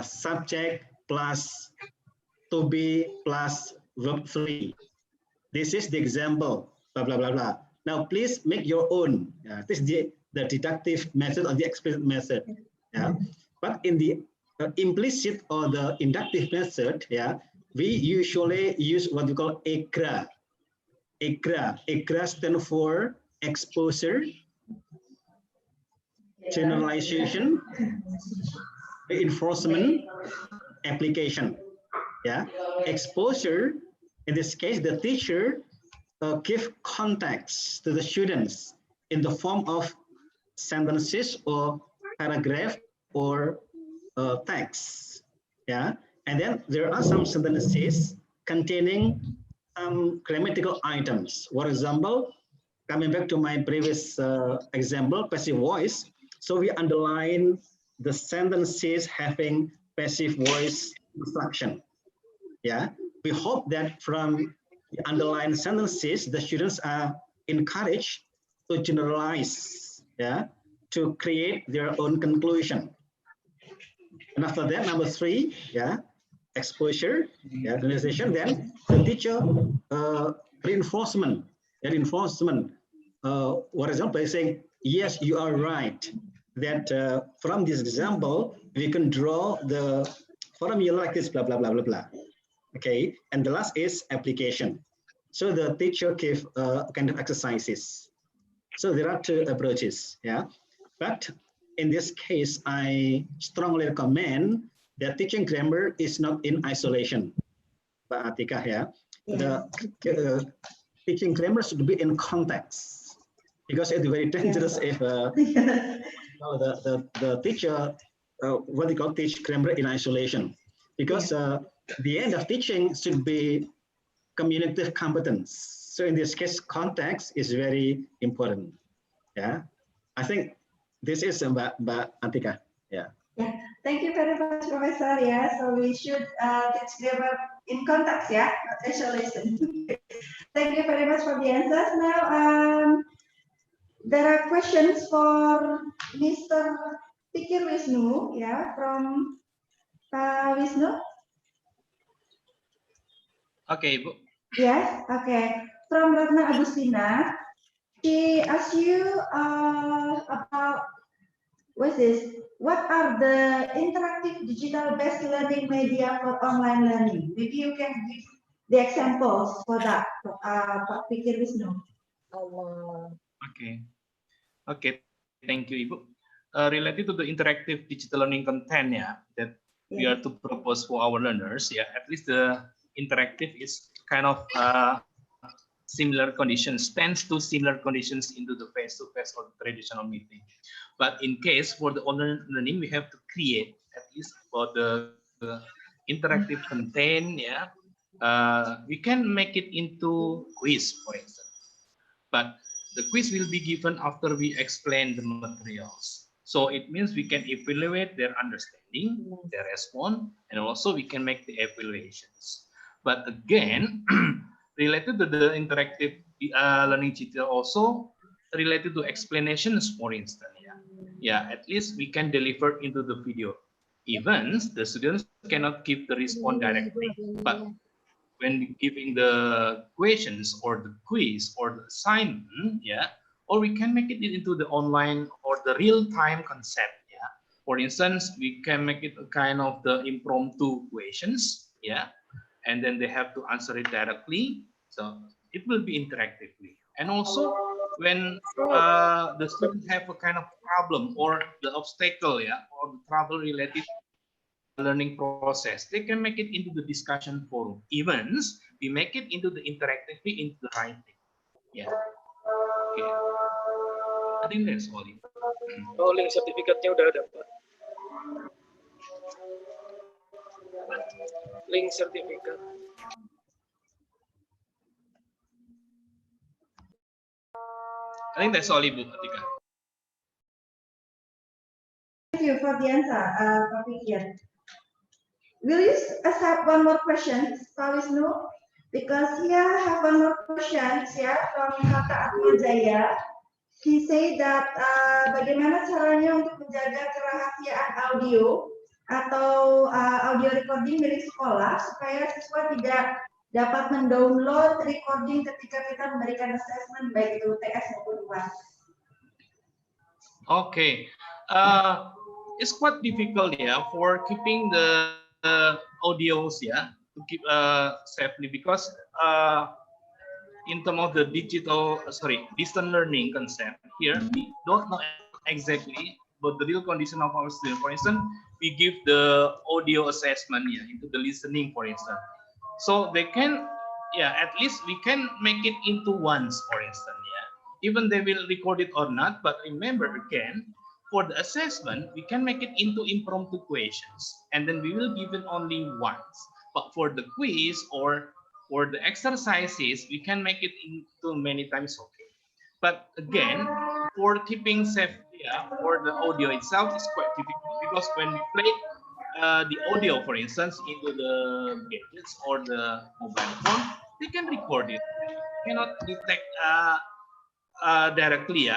C: subject plus to be plus verb 3. This is the example. Blah blah blah blah. Now please make your own. This is the deductive method or the explicit method. Yeah, but in the implicit or the inductive method, yeah, we usually use what we call EGRA. EGRA stands for exposure, generalization, reinforcement, application. Yeah, exposure. In this case, the teacher give context to the students in the form of sentences or paragraph or text. Yeah, and then there are some sentences containing some grammatical items. For example, coming back to my previous example, passive voice. So we underline the sentences having passive voice construction. Yeah, we hope that from the underlined sentences, the students are encouraged to generalize, yeah, to create their own conclusion. And after that, number 3, yeah, exposure, yeah, generalization. Then the teacher reinforcement. For example, by saying, yes, you are right. That from this example, we can draw the formula like this, blah, blah, blah, blah, blah. Okay, and the last is application. So the teacher gives kind of exercises. So there are two approaches, yeah. But in this case, I strongly recommend that teaching grammar is not in isolation, Pak Atikah, yeah. The teaching grammar should be in context, because it's very dangerous if the teacher what they call teach grammar in isolation, because the end of teaching should be communicative competence. So in this case, context is very important. Yeah, I think this is Mbak Atikah. Yeah.
A: Yeah, thank you very much, Professor. Yeah, so we should teach grammar in context, yeah, not isolation. Thank you very much for the answers. Now, there are questions for Mr. Pikir Wisnu, yeah, from Wisnu.
B: Okay.
A: Yes, okay. From Ratna Agustina, she asked you about What's this? What are the interactive digital-based learning media for online learning? Maybe you can give the examples for that, Pak Pikir Wisnu.
B: Okay. Okay. Thank you, Ibu. Related to the interactive digital learning content, that we are to propose for our learners, at least the interactive is kind of similar conditions, tends to similar conditions into the face-to-face or traditional meeting. But in case for the online learning, we have to create at least for the interactive content, we can make it into quiz, for instance. But the quiz will be given after we explain the materials. So it means we can evaluate their understanding, their response, and also we can make the evaluations. But again, related to the interactive learning digital also related to explanations, for instance. At least we can deliver into the video. Even the students cannot give the response directly, but when giving the questions or the quiz or the assignment, or we can make it into the online or the real-time concept. For instance, we can make it a kind of the impromptu questions, and then they have to answer it directly. So it will be interactively. And also when the students have a kind of problem or the obstacle, or the trouble related learning process, they can make it into the discussion forum. Even we make it into the interactively into the writing. Okay. I think that's all.
G: Oh, link sertifikatnya udah ada, Pak. Link sertifikat.
B: I think that's all, Ibu Atikah.
A: Thank you for the answer, Pak Pikir. Will you accept one more question, Pak Wisnu? Because here I have one more question, from Kata Atmajaya. He said that bagaimana caranya untuk menjaga kerahasiaan audio atau audio recording milik sekolah supaya siswa tidak dapat mendownload recording ketika kita memberikan assessment baik itu UTS maupun UAS.
B: Okay, it's quite difficult for keeping the audios to keep safely, because in terms of the distant learning concept here, we don't know exactly but the real condition of our student. For instance, we give the audio assessment into the listening, for instance. So they can, at least we can make it into once, for instance, even they will record it or not. But remember again, for the assessment, we can make it into impromptu questions, and then we will give it only once. But for the quiz or for the exercises, we can make it into many times, okay. But again, for keeping safe, for the audio itself is quite difficult, because when we play the audio, for instance, into the gadgets or the mobile phone, they can record it. They cannot detect directly,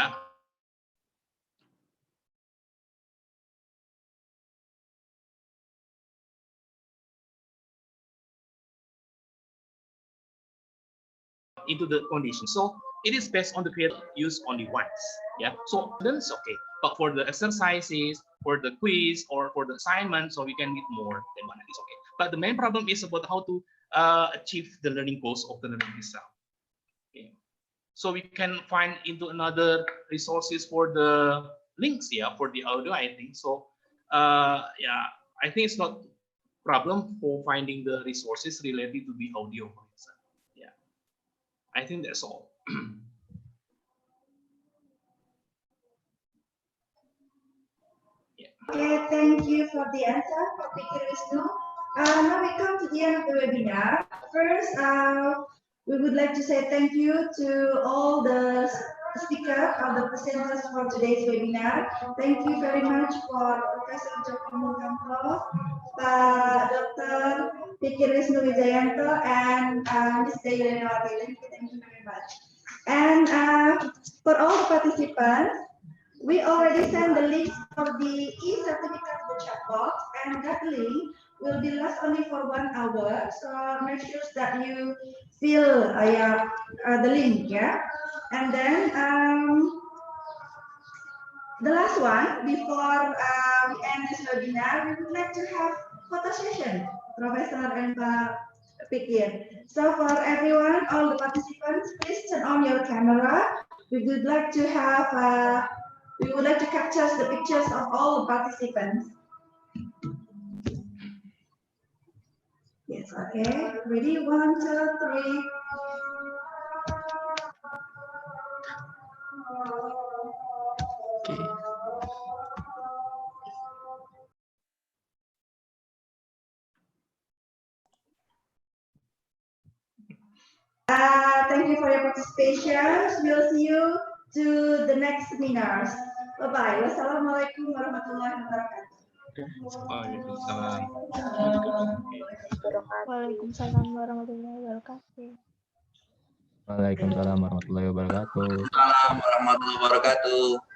B: into the condition. So it is based on the creative use only once. So that's okay. But for the exercises, for the quiz, or for the assignment, so we can get more than one. It's okay. But the main problem is about how to achieve the learning goals of the learning itself. Okay. So we can find into another resources for the links, for the audio, I think. So I think it's not problem for finding the resources related to the audio, for instance. I think that's all.
A: Okay, thank you for the answer, Pikir Wisnu. Now we come to the end of the webinar. First, we would like to say thank you to all the speakers or the presenters for today's webinar. Thank you very much for Professor Joko, Nurkmto, Dr. Pikir Wisnu Wijayanto, and Ms. Yulianawati. Thank you very much. And for all the participants, we already sent the links for the e-certificate to the chat box, and that link will be last only for 1 hour. So make sure that you fill the link, and then The last one, before we end this webinar, we would like to have photo session, Professor and Pikir. So for everyone, all the participants, please turn on your camera. We would like to capture the pictures of all the participants. Yes, okay. Ready? 1, 2, 3. Thank you for your participation. We'll see you to the next seminars. Bye-bye. Wassalamualaikum warahmatullahi wabarakatuh.
B: Waalaikumsalam.
H: Waalaikumsalam warahmatullahi wabarakatuh.
I: Waalaikumsalam warahmatullahi wabarakatuh.
J: Waalaikumsalam warahmatullahi wabarakatuh.